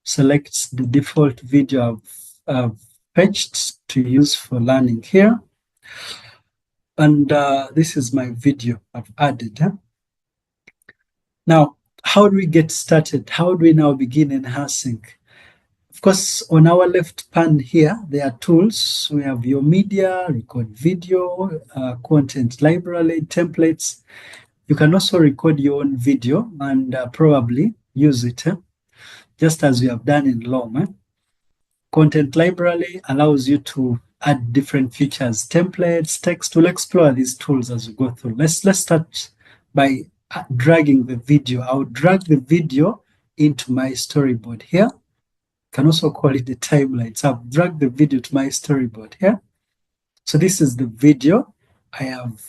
select the default video I've fetched to use for learning here. And this is my video I've added. Now, how do we get started? How do we now begin enhancing? Of course, on our left pan here, there are tools. We have your media, record video, content library, templates. You can also record your own video and probably use it, just as we have done in Loom. Content library allows you to add different features, templates, text. We'll explore these tools as we go through. Let's start by dragging the video. I'll drag the video into my storyboard here. can also call it the timeline. So I've dragged the video to my storyboard here. So this is the video I have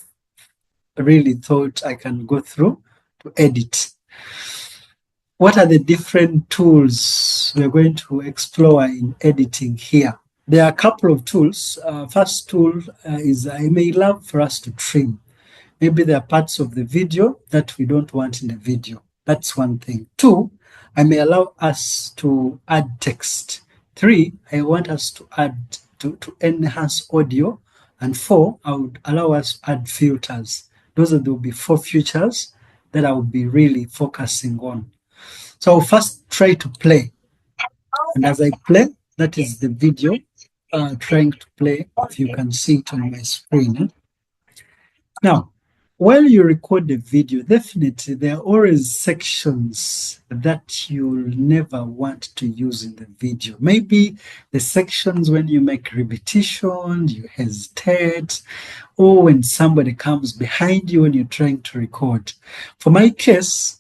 really thought I can go through to edit. What are the different tools we're going to explore in editing here? There are a couple of tools. First tool is I may love for us to trim. Maybe there are parts of the video that we don't want in the video. That's one thing. 2, I may allow us to add text. 3, I want us to add to enhance audio. And 4, I would allow us to add filters. There will be 4 features that I will be really focusing on. So I'll first try to play. And as I play, that is the video trying to play, if you can see it on my screen. Now, while you record the video, definitely there are always sections that you'll never want to use in the video. Maybe the sections when you make repetition, you hesitate, or when somebody comes behind you when you're trying to record. For my case,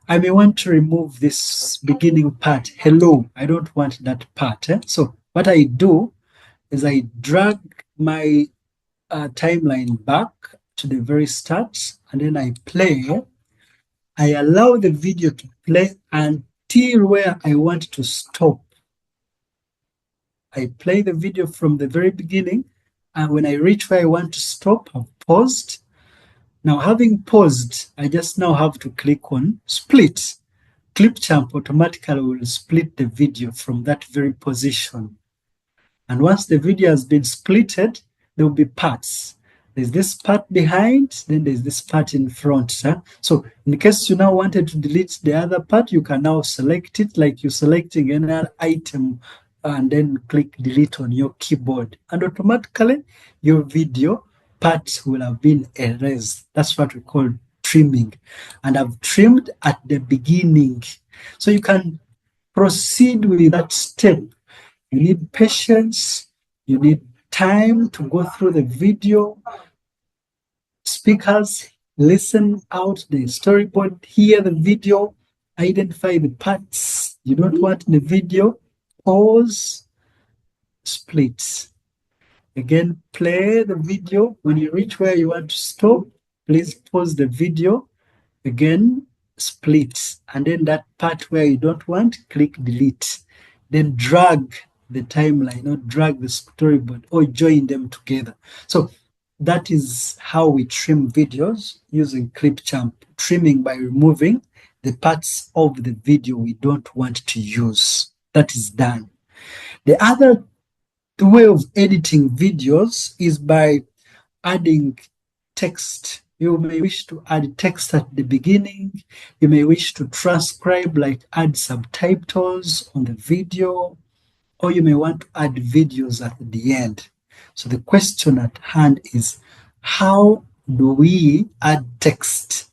I may want to remove this beginning part. Hello, I don't want that part. So what I do is I drag my timeline back to the very start, and then I play. I allow the video to play until where I want to stop. I play the video from the very beginning, and when I reach where I want to stop, I've paused. Now, having paused, I just now have to click on split. Clipchamp automatically will split the video from that very position. And once the video has been splitted, there will be parts. There's this part behind, then there's this part in front. So in case you now wanted to delete the other part, you can now select it like you're selecting another item and then click delete on your keyboard. And automatically your video part will have been erased. That's what we call trimming. And I've trimmed at the beginning. So you can proceed with that step. You need patience. You need time to go through the video. Speakers, listen out the storyboard, hear the video, identify the parts you don't want in the video, pause, split. Again, play the video. When you reach where you want to stop, please pause the video. Again, split. And then that part where you don't want, click delete. Then drag the timeline or drag the storyboard or join them together. So that is how we trim videos using Clipchamp, trimming by removing the parts of the video we don't want to use. That is done. The other way of editing videos is by adding text. You may wish to add text at the beginning. You may wish to transcribe, like add subtitles on the video, or you may want to add videos at the end. So the question at hand is, how do we add text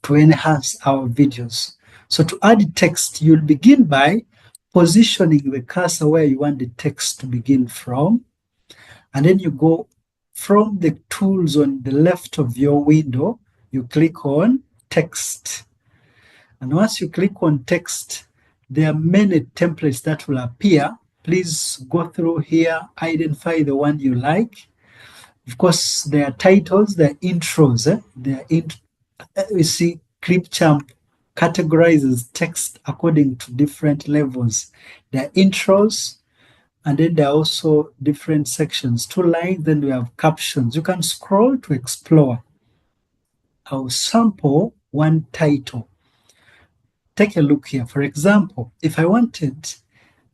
to enhance our videos? So to add text, you'll begin by positioning the cursor where you want the text to begin from. And then you go from the tools on the left of your window, you click on text. And once you click on text, there are many templates that will appear. Please go through here, identify the one you like. Of course, there are titles, there are intros. You see, Clipchamp categorizes text according to different levels. There are intros, and then there are also different sections. 2 lines, then we have captions. You can scroll to explore. I'll sample one title. Take a look here. For example, if I wanted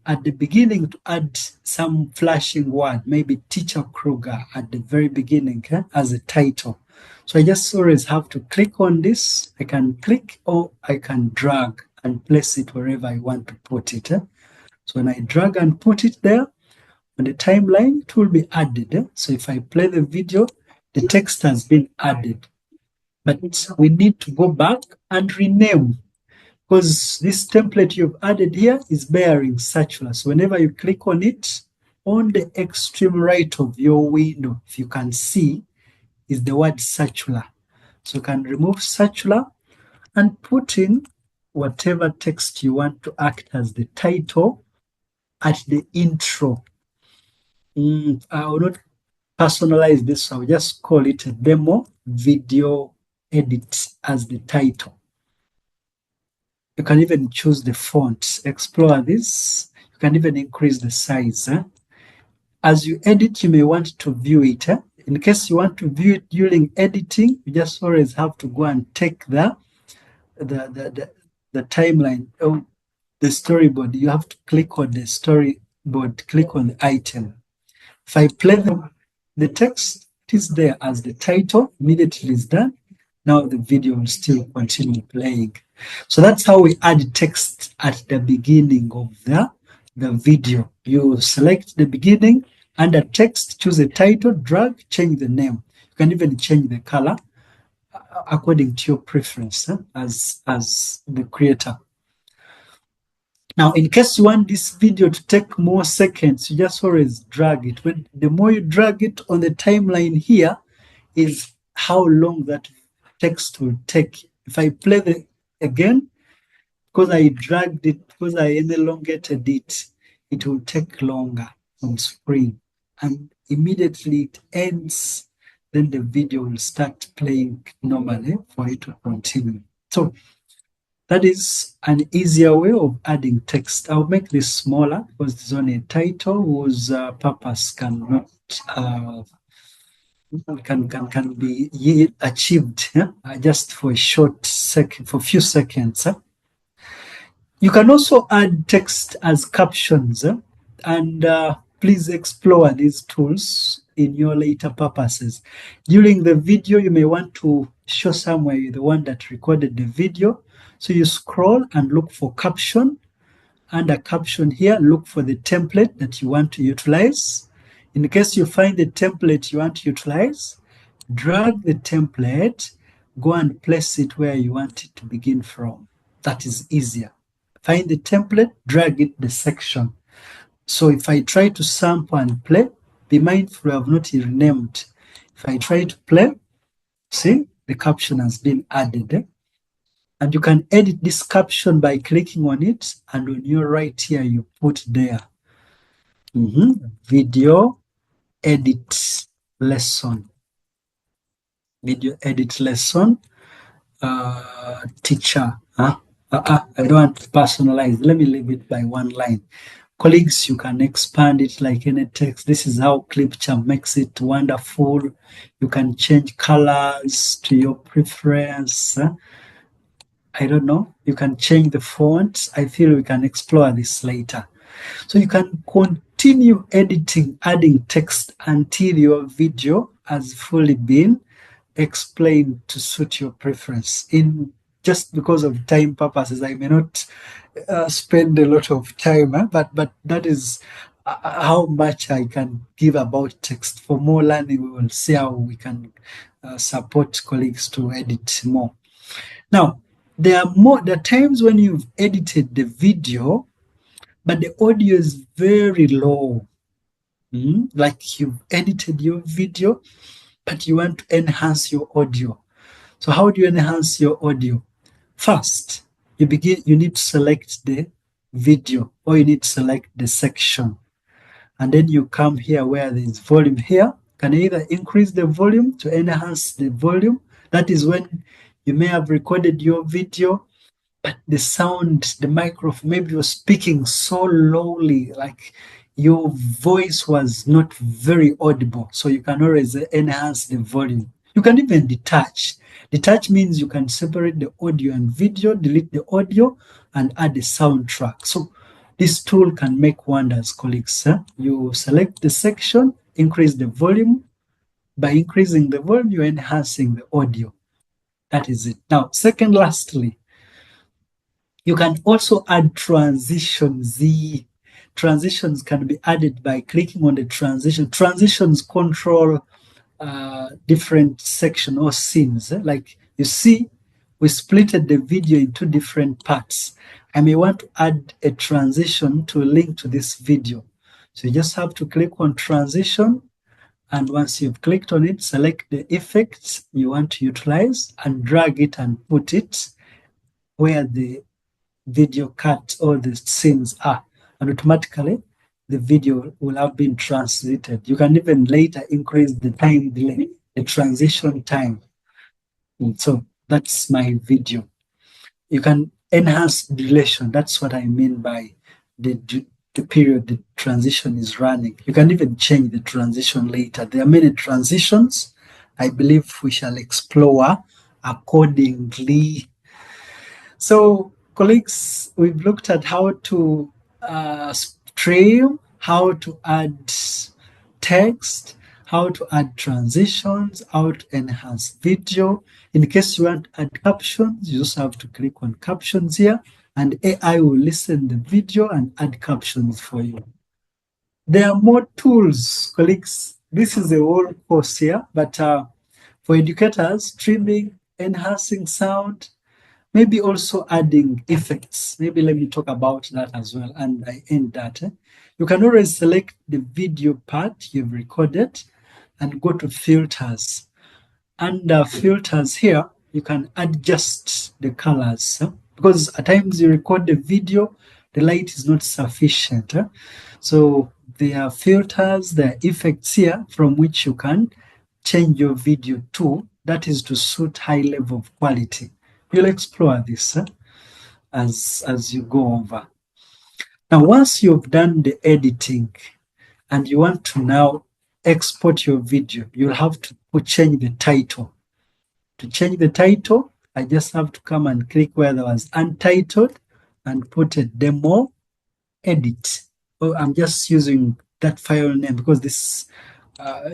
at the beginning to add some flashing word, maybe Teacher Kruger at the very beginning as a title. So I just always have to click on this. I can click or I can drag and place it wherever I want to put it. So when I drag and put it there on the timeline, it will be added. So if I play the video, the text has been added. But we need to go back and rename, because this template you've added here is bearing circular. So whenever you click on it, on the extreme right of your window, if you can see, is the word circular. So you can remove circular and put in whatever text you want to act as the title at the intro. I will not personalize this, I'll just call it a demo video edit as the title. You can even choose the font. Explore this. You can even increase the size. As you edit, you may want to view it. In case you want to view it during editing, you just always have to go and take the timeline, or the storyboard. You have to click on the storyboard, click on the item. If I play the text, it is there as the title, immediately is done. Now the video will still continue playing. So that's how we add text at the beginning of the video. You select the beginning, under text, choose a title, drag, change the name. You can even change the color according to your preference as the creator. Now, in case you want this video to take more seconds, you just always drag it. The more you drag it on the timeline here is how long that text will take. If I play again, because I dragged it, because I elongated it, it will take longer on screen. And immediately it ends, then the video will start playing normally for it to continue. So that is an easier way of adding text. I'll make this smaller because it's on a title whose purpose cannot can be achieved just for a short second, for a few seconds. You can also add text as captions, and please explore these tools in your later purposes. During the video, you may want to show somewhere you're the one that recorded the video. So you scroll and look for caption. Under caption here, look for the template that you want to utilize. In case you find the template you want to utilize, drag the template, go and place it where you want it to begin from. That is easier. Find the template, drag it the section. So if I try to sample and play, be mindful I have not renamed. If I try to play, see, the caption has been added. And you can edit this caption by clicking on it, and on your right here, you put there, video edit lesson. Video edit lesson, teacher. I don't want to personalize. Let me leave it by one line. Colleagues, you can expand it like any text. This is how Clipchamp makes it wonderful. You can change colors to your preference. I don't know. You can change the font. I feel we can explore this later. So you can continue editing, adding text until your video has fully been explained to suit your preference. Just because of time purposes, I may not spend a lot of time, but that is how much I can give about text. For more learning, we will see how we can support colleagues to edit more. Now, there are times when you've edited the video, but the audio is very low. Like you've edited your video, but you want to enhance your audio. So how do you enhance your audio? First, you need to select the video, or you need to select the section. And then you come here where there is volume here. You can either increase the volume to enhance the volume. That is when you may have recorded your video, but the sound, the microphone, maybe you're speaking so lowly, like your voice was not very audible. So you can always enhance the volume. You can even detach. Detach means you can separate the audio and video, delete the audio, and add a soundtrack. So this tool can make wonders, colleagues. You select the section, increase the volume. By increasing the volume, you're enhancing the audio. That is it. Now, lastly, you can also add transitions. The transitions can be added by clicking on the transition. Transitions control different sections or scenes. Like you see, we splitted the video into different parts. I may want to add a transition to link to this video. So you just have to click on transition. And once you've clicked on it, select the effects you want to utilize and drag it and put it where the video cut all the scenes are, and automatically the video will have been translated. You can even later increase the time delay, the transition time. And so that's my video. You can enhance duration. That's what I mean by the period the transition is running. You can even change the transition later. There are many transitions. I believe we shall explore accordingly. So, colleagues, we've looked at how to stream, how to add text, how to add transitions, how to enhance video. In case you want to add captions, you just have to click on captions here, and AI will listen the video and add captions for you. There are more tools, colleagues. This is a whole course here, but for educators, streaming, enhancing sound, maybe also adding effects. Maybe let me talk about that as well, and I end that. You can always select the video part you've recorded and go to filters. Under filters here, you can adjust the colors because at times you record the video, the light is not sufficient. So there are filters, there are effects here from which you can change your video to, that is to suit high level of quality. You'll explore this as you go over. Now, once you've done the editing and you want to now export your video, you'll have to change the title. To change the title, I just have to come and click where there was untitled and put a demo edit. Oh, I'm just using that file name because this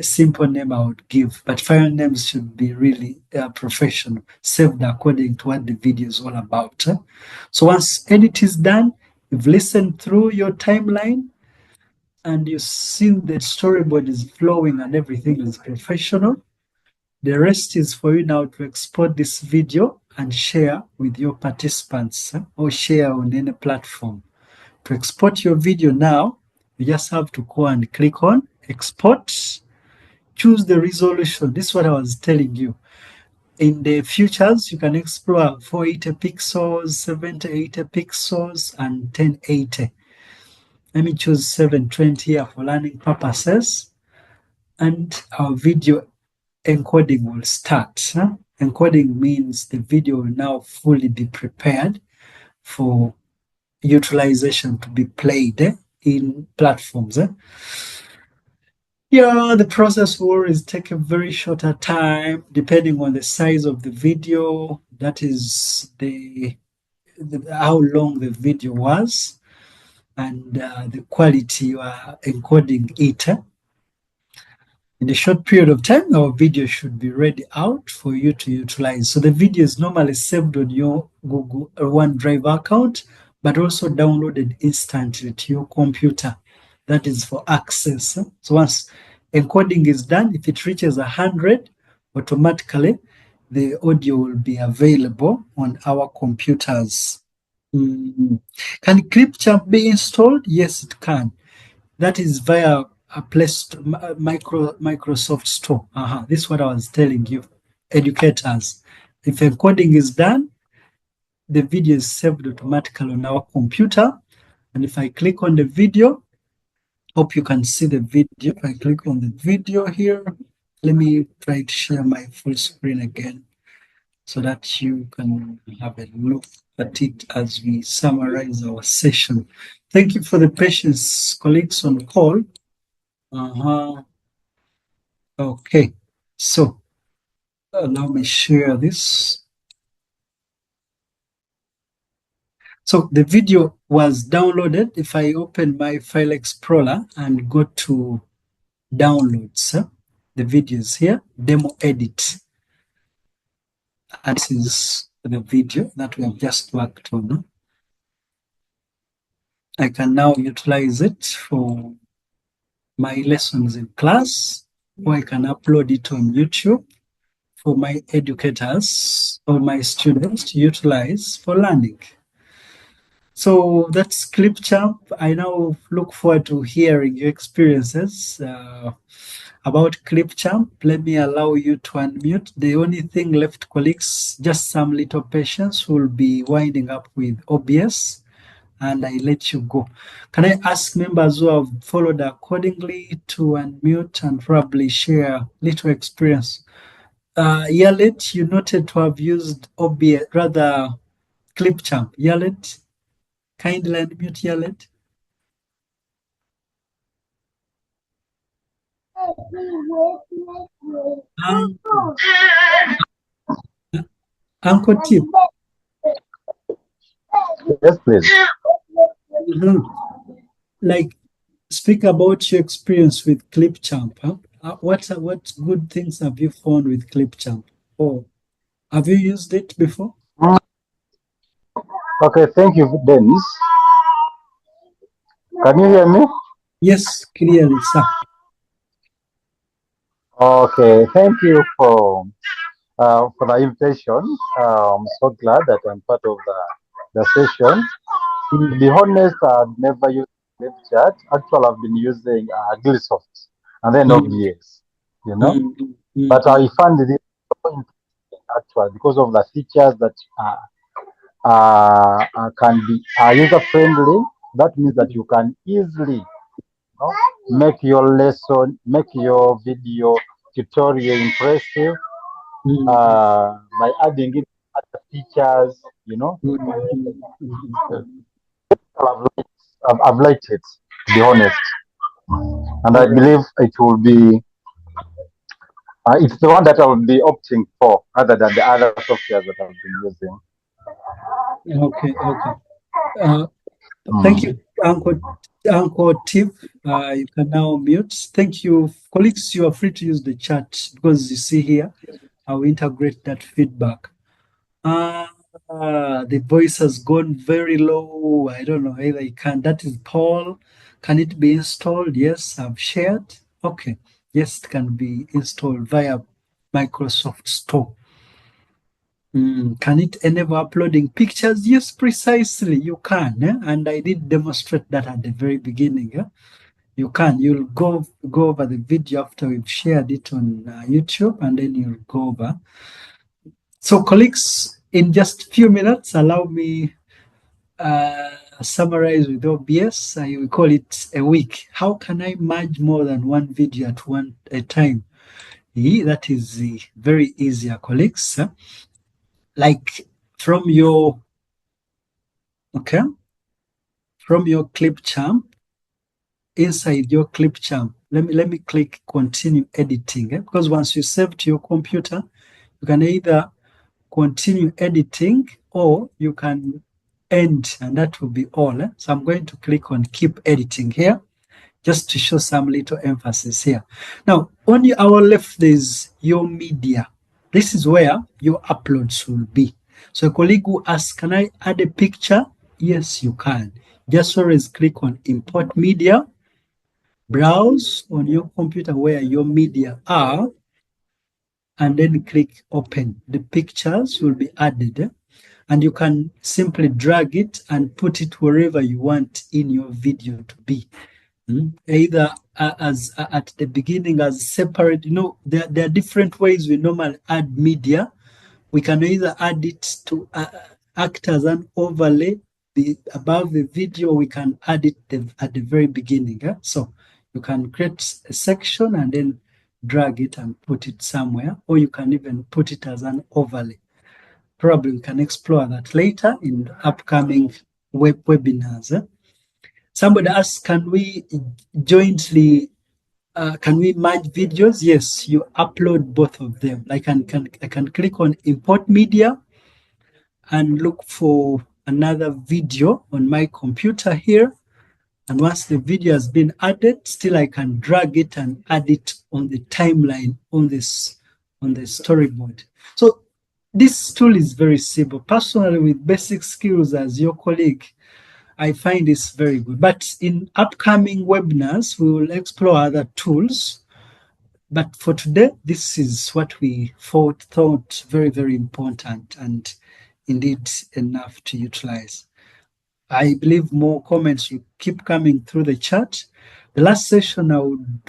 simple name I would give, but file names should be really professional, saved according to what the video is all about. So once edit is done, you've listened through your timeline and you've seen the storyboard is flowing and everything is professional. The rest is for you now to export this video and share with your participants or share on any platform. To export your video now, you just have to go and click on export, choose the resolution. This is what I was telling you. In the futures, you can explore 480 pixels, 780 pixels, and 1080. Let me choose 720 here for learning purposes. And our video encoding will start. Encoding means the video will now fully be prepared for utilization to be played in platforms. Yeah, the process will always take a very shorter time depending on the size of the video. That is how long the video was and the quality you are encoding it. In a short period of time, our video should be ready out for you to utilize. So the video is normally saved on your Google OneDrive account, but also downloaded instantly to your computer. That is for access. So once encoding is done, if it reaches 100, automatically the audio will be available on our computers. Can Clipchamp be installed? Yes, it can. That is via a Microsoft Store. This is what I was telling you, educators. If encoding is done, the video is saved automatically on our computer. And if I click on the video, hope you can see the video. If I click on the video here, let me try to share my full screen again so that you can have a look at it as we summarize our session. Thank you for the patience, colleagues on call. Okay, so allow me share this. So the video was downloaded. If I open my file explorer and go to downloads, the video is here, demo edit. And this is the video that we have just worked on. I can now utilize it for my lessons in class, or I can upload it on YouTube for my educators or my students to utilize for learning. So that's Clipchamp. I now look forward to hearing your experiences. about Clipchamp. Let me allow you to unmute. The only thing left, colleagues, just some little patience. We'll be winding up with OBS, and I let you go. Can I ask members who have followed accordingly to unmute and probably share little experience? Yalet, you noted to have used OBS, rather Clipchamp. Yalet, kindly unmute Yalet. Uncle Tip. Yes, please. Like, speak about your experience with Clipchamp. Huh? What good things have you found with Clipchamp? Or have you used it before? Okay, thank you, Dennis. Can you hear me? Yes, clearly, sir. Okay, thank you for the invitation. I'm so glad that I'm part of the session. To be honest, I've never used Snapchat. Actually, I've been using Glissoft and then OBS, you know. But I found it so interesting, actually, because of the features that can be user friendly. That means that you can easily make your lesson, make your video tutorial impressive by adding in other features, you know. I've liked it, to be honest. And I believe it will be, it's the one that I will be opting for rather than the other software that I've been using. Okay. Thank you, Uncle Tip. You can now mute. Thank you, colleagues. You are free to use the chat because you see here, I will integrate that feedback. The voice has gone very low. I don't know either you can. That is Paul. Can it be installed? Yes, I've shared. Okay. Yes, it can be installed via Microsoft Store. Can it enable uploading pictures? Yes, precisely. You can. And I did demonstrate that at the very beginning. You can. You'll go over the video after we've shared it on YouTube, and then you'll go over. So, colleagues, in just a few minutes, allow me summarize with OBS. We call it a week. How can I merge more than one video at a time? That is very easy, colleagues. Like from your Clipchamp, inside your Clipchamp, let me click continue editing, because once you save to your computer, you can either continue editing or you can end, and that will be all. So I'm going to click on keep editing here just to show some little emphasis here. Now, on our left, there's your media. This is where your uploads will be. So a colleague will ask, can I add a picture? Yes, you can. Just always click on import media, browse on your computer where your media are, and then click open. The pictures will be added, and you can simply drag it and put it wherever you want in your video to be. Either as at the beginning as separate, there are different ways we normally add media. We can either add it to act as an overlay above the video. We can add it at the very beginning. So you can create a section and then drag it and put it somewhere, or you can even put it as an overlay. Probably we can explore that later in upcoming webinars. Somebody asked, can we jointly, can we merge videos? Yes, you upload both of them. I can click on import media and look for another video on my computer here. And once the video has been added, still I can drag it and add it on the timeline on the storyboard. So this tool is very simple. Personally, with basic skills as your colleague, I find this very good. But in upcoming webinars, we will explore other tools. But for today, this is what we thought very, very important and indeed enough to utilize. I believe more comments will keep coming through the chat. The last session, I would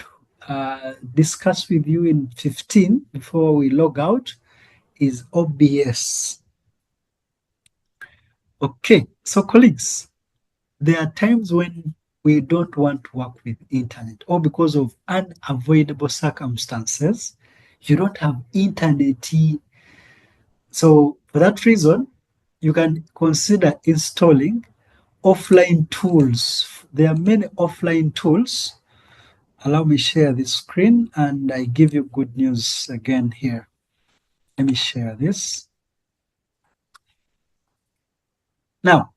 discuss with you in 15 before we log out is OBS. Okay, so colleagues, there are times when we don't want to work with internet, or because of unavoidable circumstances, you don't have internet. So for that reason, you can consider installing offline tools. There are many offline tools. Allow me share this screen and I give you good news again here. Let me share this. Now,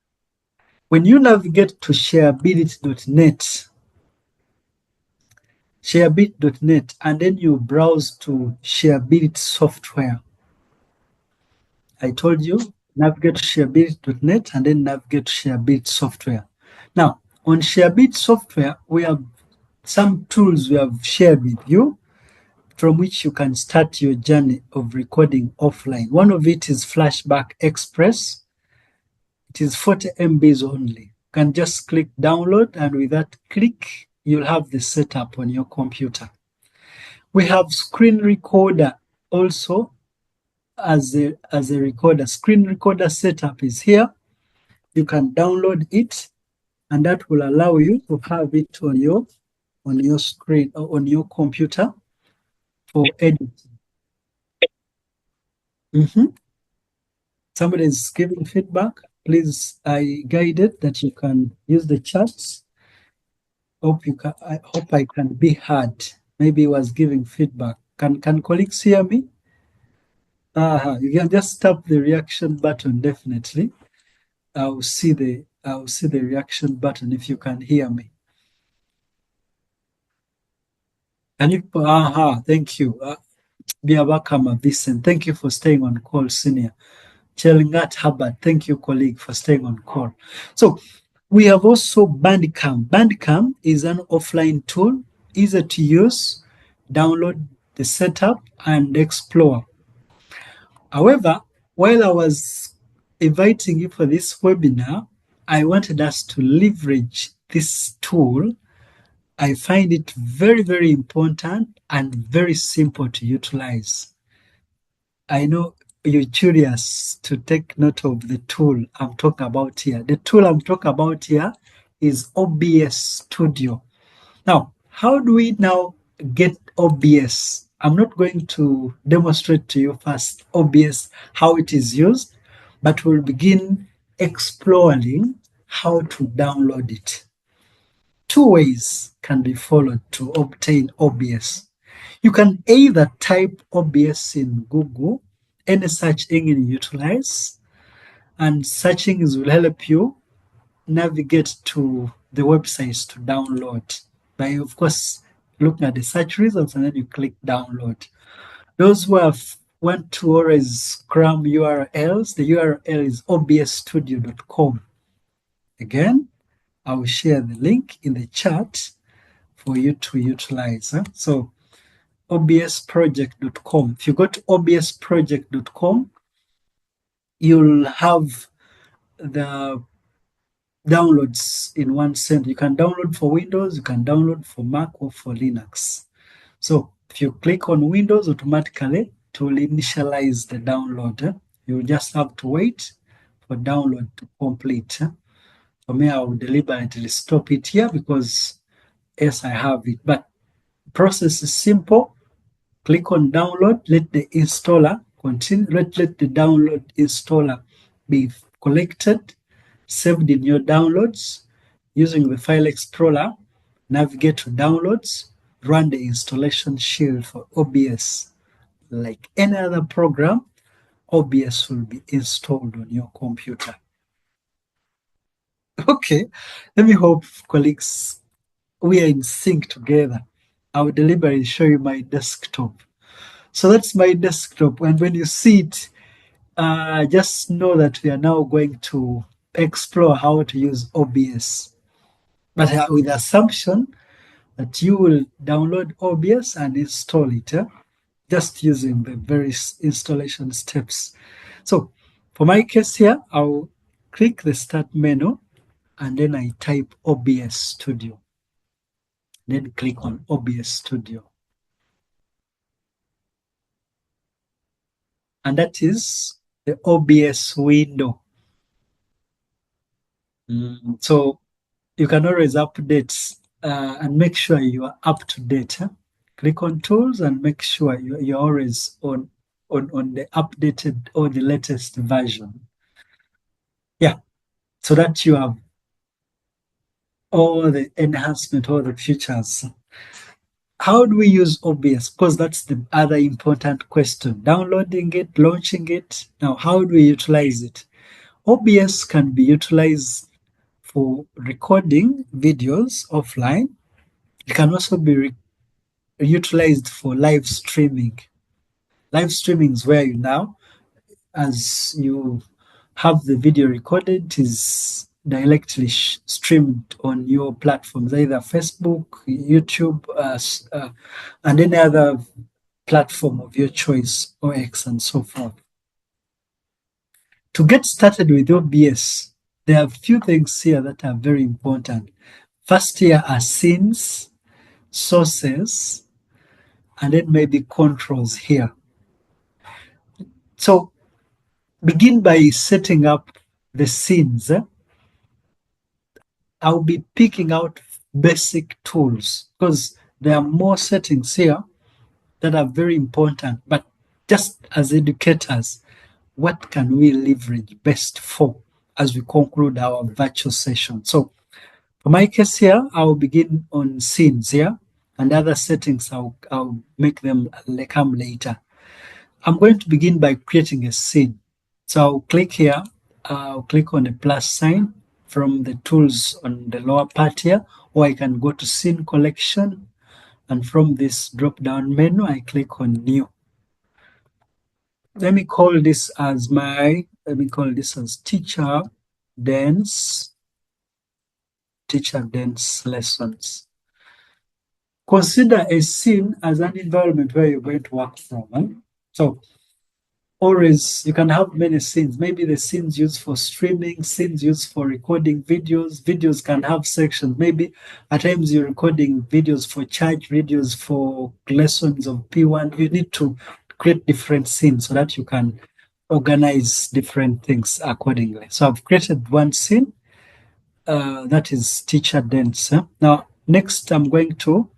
when you navigate to shareability.net, and then you browse to shareability software, I told you, navigate to shareability.net and then navigate to shareability software. Now, on shareability software, we have some tools we have shared with you from which you can start your journey of recording offline. One of it is Flashback Express. It is 40 MBs only. You can just click download, and with that click, you'll have the setup on your computer. We have Screen Recorder also as a recorder. Screen Recorder setup is here. You can download it, and that will allow you to have it on your screen or on your computer for editing. Somebody is giving feedback. Please, I guided that you can use the chats. I hope I can be heard. Maybe he was giving feedback. Can colleagues hear me? You can just tap the reaction button. Definitely, I'll see the reaction button if you can hear me. And you? Thank you. Biabakama Vincent, thank you for staying on call, senior. Chelingat Hubbard, thank you, colleague, for staying on call. So we have also Bandcamp. Bandcamp is an offline tool, easy to use, download the setup and explore. However, while I was inviting you for this webinar, I wanted us to leverage this tool. I find it very, very important and very simple to utilize. I know you're curious to take note of the tool I'm talking about here. The tool I'm talking about here is OBS Studio. Now, how do we now get OBS? I'm not going to demonstrate to you first OBS, how it is used, but we'll begin exploring how to download it. Two ways can be followed to obtain OBS. You can either type OBS in Google, any search engine you utilize, and search engines will help you navigate to the websites to download by, of course, looking at the search results, and then you click download. Those who want to always cram URLs, the URL is obsstudio.com. Again, I will share the link in the chat for you to utilize. So obsproject.com. If you go to obsproject.com, you'll have the downloads in one center. You can download for Windows, you can download for Mac or for Linux. So if you click on Windows, automatically it will initialize the download. You just have to wait for download to complete. For me, I will deliberately stop it here because yes, I have it. But the process is simple. Click on download, let the installer continue, let the download installer be collected, saved in your downloads. Using the file explorer, navigate to downloads, run the installation shield for OBS. Like any other program, OBS will be installed on your computer. Okay, let me hope, colleagues, we are in sync together. I will deliberately show you my desktop. So that's my desktop, and when you see it, just know that we are now going to explore how to use OBS, but with the assumption that you will download OBS and install it, just using the various installation steps. So for my case here, I'll click the start menu and then I type OBS Studio. then click on OBS Studio. And that is the OBS window. So you can always update and make sure you are up to date. Click on tools and make sure you're always on the updated or the latest version. Yeah, so that you have all the enhancement, all the features. How do we use OBS? Because that's the other important question. Downloading it, launching it. Now, how do we utilize it? OBS can be utilized for recording videos offline. It can also be utilized for live streaming. Live streaming is where you now, as you have the video recorded, it is directly streamed on your platforms, either Facebook, YouTube, and any other platform of your choice, or X and so forth. To get started with OBS, there are a few things here that are very important. First here are scenes, sources, and then maybe controls here. So begin by setting up the scenes. I'll be picking out basic tools because there are more settings here that are very important. But just as educators, what can we leverage best for as we conclude our virtual session? So for my case here, I'll begin on scenes here, and other settings I'll make them come later. I'm going to begin by creating a scene. So I'll click here, I'll click on the plus sign from the tools on the lower part here, or I can go to scene collection, and from this drop down menu, I click on new. Let me call this as teacher dance lessons. Consider a scene as an environment where you're going to work from. So always, you can have many scenes. Maybe the scenes used for streaming, scenes used for recording videos. Videos can have sections. Maybe at times you're recording videos for church, videos for lessons of P1. You need to create different scenes so that you can organize different things accordingly. So I've created one scene. That is teacher dance. Now, next I'm going to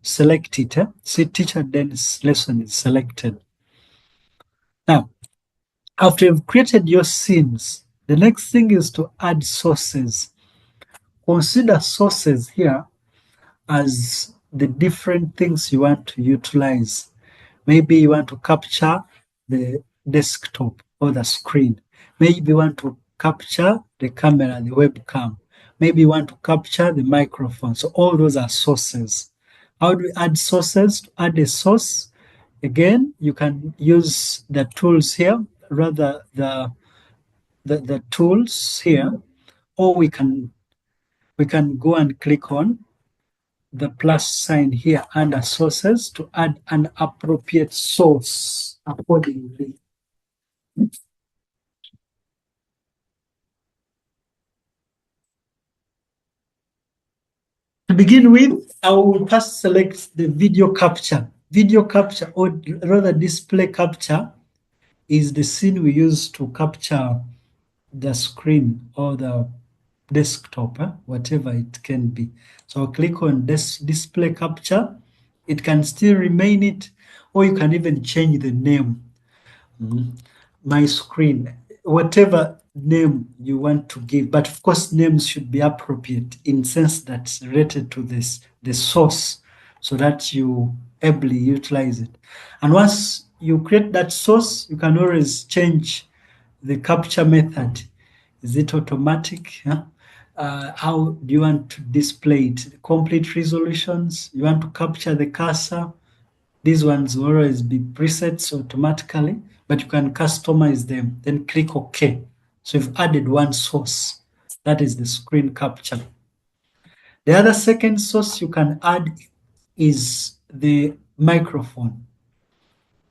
select it. See, teacher dance lesson is selected. Now, after you've created your scenes, the next thing is to add sources. Consider sources here as the different things you want to utilize. Maybe you want to capture the desktop or the screen. Maybe you want to capture the camera, the webcam. Maybe you want to capture the microphone. So all those are sources. How do we add sources? To add a source, again, you can use the tools here, rather the tools here, or we can go and click on the plus sign here under sources to add an appropriate source accordingly. To begin with, I will first select the video capture. Video capture, or rather display capture, is the scene we use to capture the screen or the desktop, whatever it can be. So I'll click on this display capture. It can still remain it, or you can even change the name. My screen, whatever name you want to give, but of course names should be appropriate in sense that's related to the source, so that you ably utilize it. And once you create that source, you can always change the capture method. Is it automatic? How do you want to display it? Complete resolutions? You want to capture the cursor? These ones will always be presets automatically, but you can customize them, then click OK. So you've added one source. That is the screen capture. The other second source you can add is the microphone.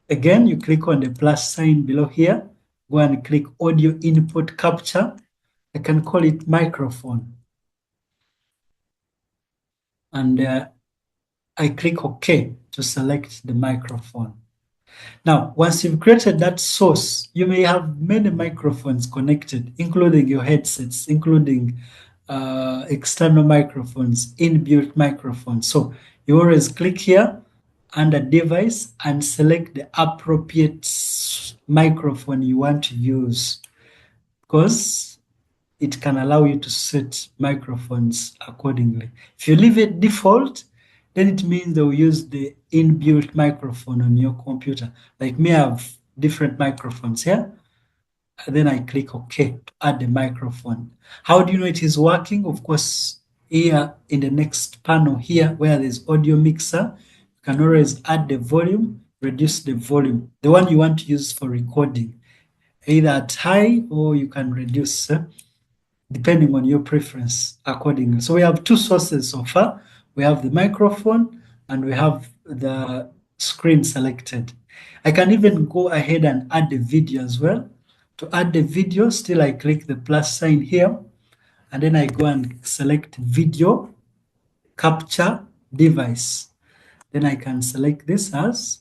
Again, you click on the plus sign below here, go and click audio input capture. I can call it microphone. And I click OK to select the microphone. Now, once you've created that source, you may have many microphones connected, including your headsets, including external microphones, inbuilt microphones. So you always click here under device and select the appropriate microphone you want to use, because it can allow you to set microphones accordingly. If you leave it default, then it means they'll use the inbuilt microphone on your computer. Like me, I have different microphones here. And then I click OK to add the microphone. How do you know it is working? Of course, here in the next panel here, where there's audio mixer, you can always add the volume, reduce the volume, the one you want to use for recording, either at high or you can reduce, depending on your preference accordingly. So we have two sources so far. We have the microphone and we have the screen selected. I can even go ahead and add the video as well. To add the video, still I click the plus sign here, and then I go and select video capture device. Then I can select this as,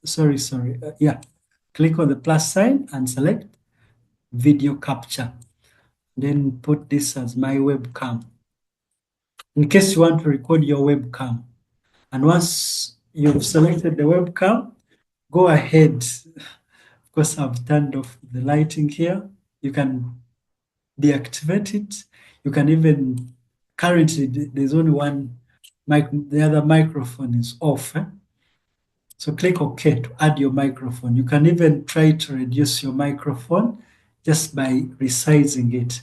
click on the plus sign and select video capture. Then put this as my webcam, in case you want to record your webcam. And once you've selected the webcam, go ahead. Of course, I've turned off the lighting here. You can deactivate it. You can even, currently there's only one mic, the other microphone is off. So click OK to add your microphone. You can even try to reduce your microphone just by resizing it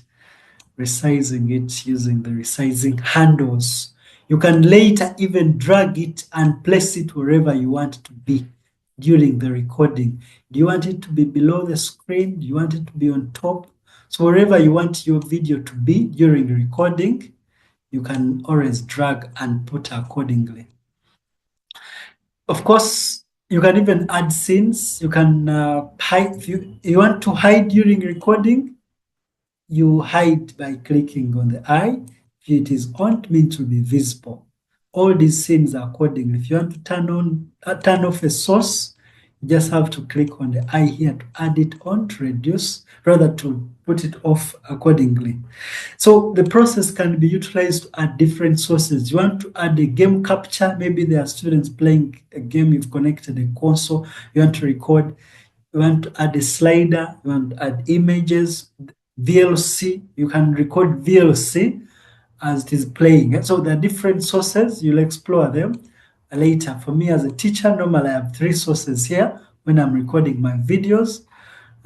using the resizing handles. You can later even drag it and place it wherever you want it to be during the recording. Do you want it to be below the screen? Do you want it to be on top? So wherever you want your video to be during recording, you can always drag and put accordingly. Of course, you can even add scenes. You can hide. If you want to hide during recording, you hide by clicking on the eye. If it is on, it means to be visible. All these scenes are accordingly. If you want to turn off a source, you just have to click on the eye here to add it on, to reduce, rather to put it off accordingly. So the process can be utilized to add different sources. You want to add a game capture. Maybe there are students playing a game, you've connected a console, you want to record, you want to add a slider, you want to add images, VLC, you can record VLC as it is playing. So there are different sources, you'll explore them later. For me as a teacher, normally I have 3 sources here when I'm recording my videos,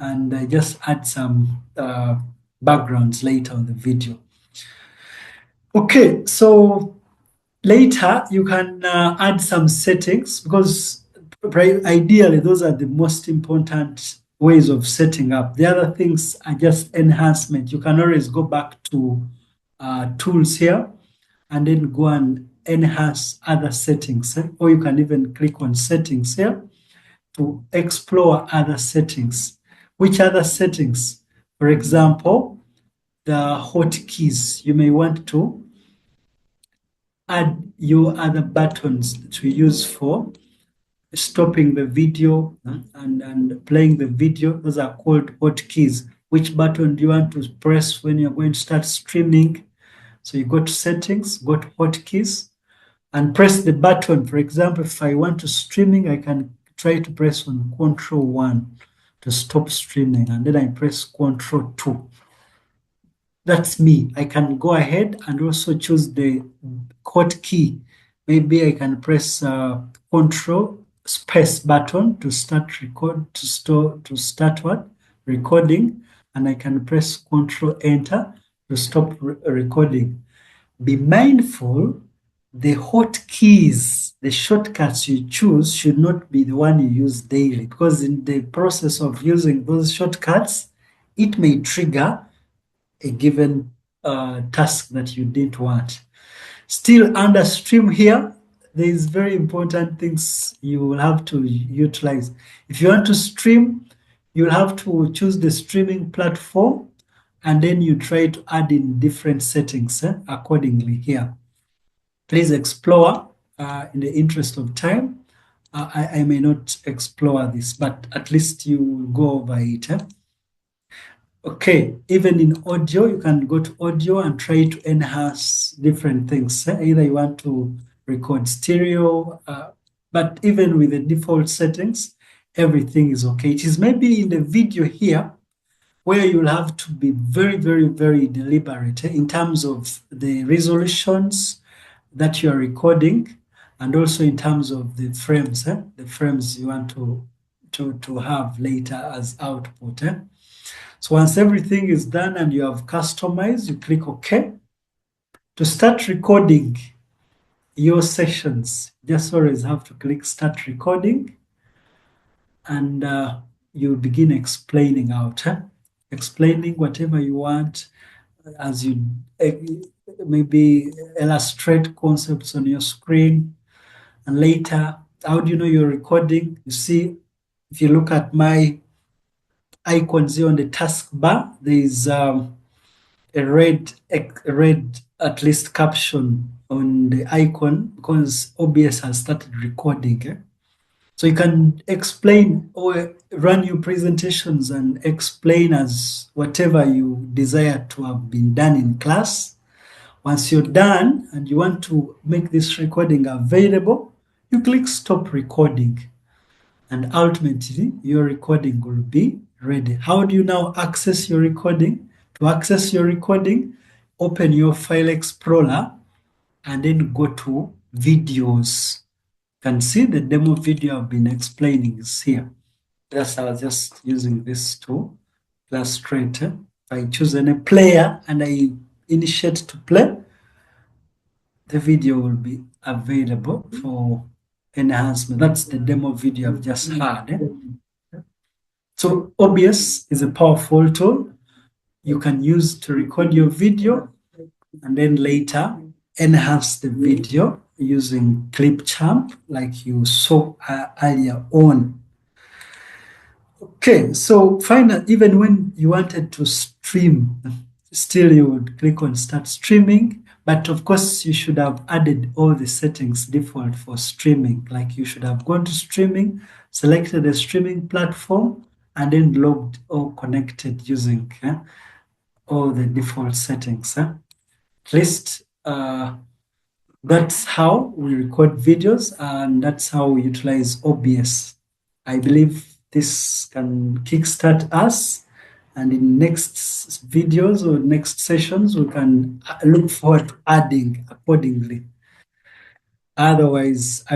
and I just add some backgrounds later on the video. Okay, so later you can add some settings, because ideally those are the most important ways of setting up. The other things are just enhancement. You can always go back to tools here and then go and enhance other settings, or you can even click on settings here to explore other settings. Which other settings? For example, the hotkeys. You may want to add your other buttons to use for stopping the video and playing the video. Those are called hotkeys. Which button do you want to press when you're going to start streaming? So you go to settings, go to hotkeys, and press the button. For example, if I want to streaming, I can try to press on Ctrl+1 to stop streaming, and then I press Ctrl+2. That's me. I can go ahead and also choose the hotkey. Maybe I can press Ctrl space button to start recording, and I can press Ctrl Enter to stop recording. Be mindful, the hotkeys, the shortcuts you choose should not be the one you use daily, because in the process of using those shortcuts, it may trigger a given task that you didn't want. Still under stream here, there is very important things you will have to utilize. If you want to stream, you'll have to choose the streaming platform, and then you try to add in different settings accordingly here. Please explore in the interest of time, I may not explore this, but at least you will go over it. Okay, even in audio, you can go to audio and try to enhance different things. Either you want to record stereo, but even with the default settings, everything is okay. It is maybe in the video here where you'll have to be very, very, very deliberate in terms of the resolutions that you are recording, and also in terms of the frames, the frames you want to have later as output. So once everything is done and you have customized, you click OK. To start recording your sessions, just always have to click Start Recording, and you begin explaining out, explaining whatever you want as you maybe illustrate concepts on your screen. And later, how do you know you're recording? You see, if you look at my icons here on the taskbar, there is a red at least caption on the icon because OBS has started recording. So you can explain or run your presentations and explain as whatever you desire to have been done in class. Once you're done and you want to make this recording available, you click Stop Recording. And ultimately, your recording will be ready. How do you now access your recording? To access your recording, open your File Explorer and then go to Videos. You can see the demo video I've been explaining is here. Just I was just using this to illustrate. If I choose any player and I initiate to play, the video will be available for enhancement. That's the demo video I've just had. So OBS is a powerful tool you can use to record your video and then later enhance the video using Clipchamp like you saw earlier on. Okay, so finally, even when you wanted to stream, still you would click on Start Streaming. But of course, you should have added all the settings default for streaming. Like you should have gone to streaming, selected a streaming platform, and then logged or connected using all the default settings. At least that's how we record videos, and that's how we utilize OBS. I believe this can kickstart us, and in next videos or next sessions, we can look forward to adding accordingly. Otherwise, I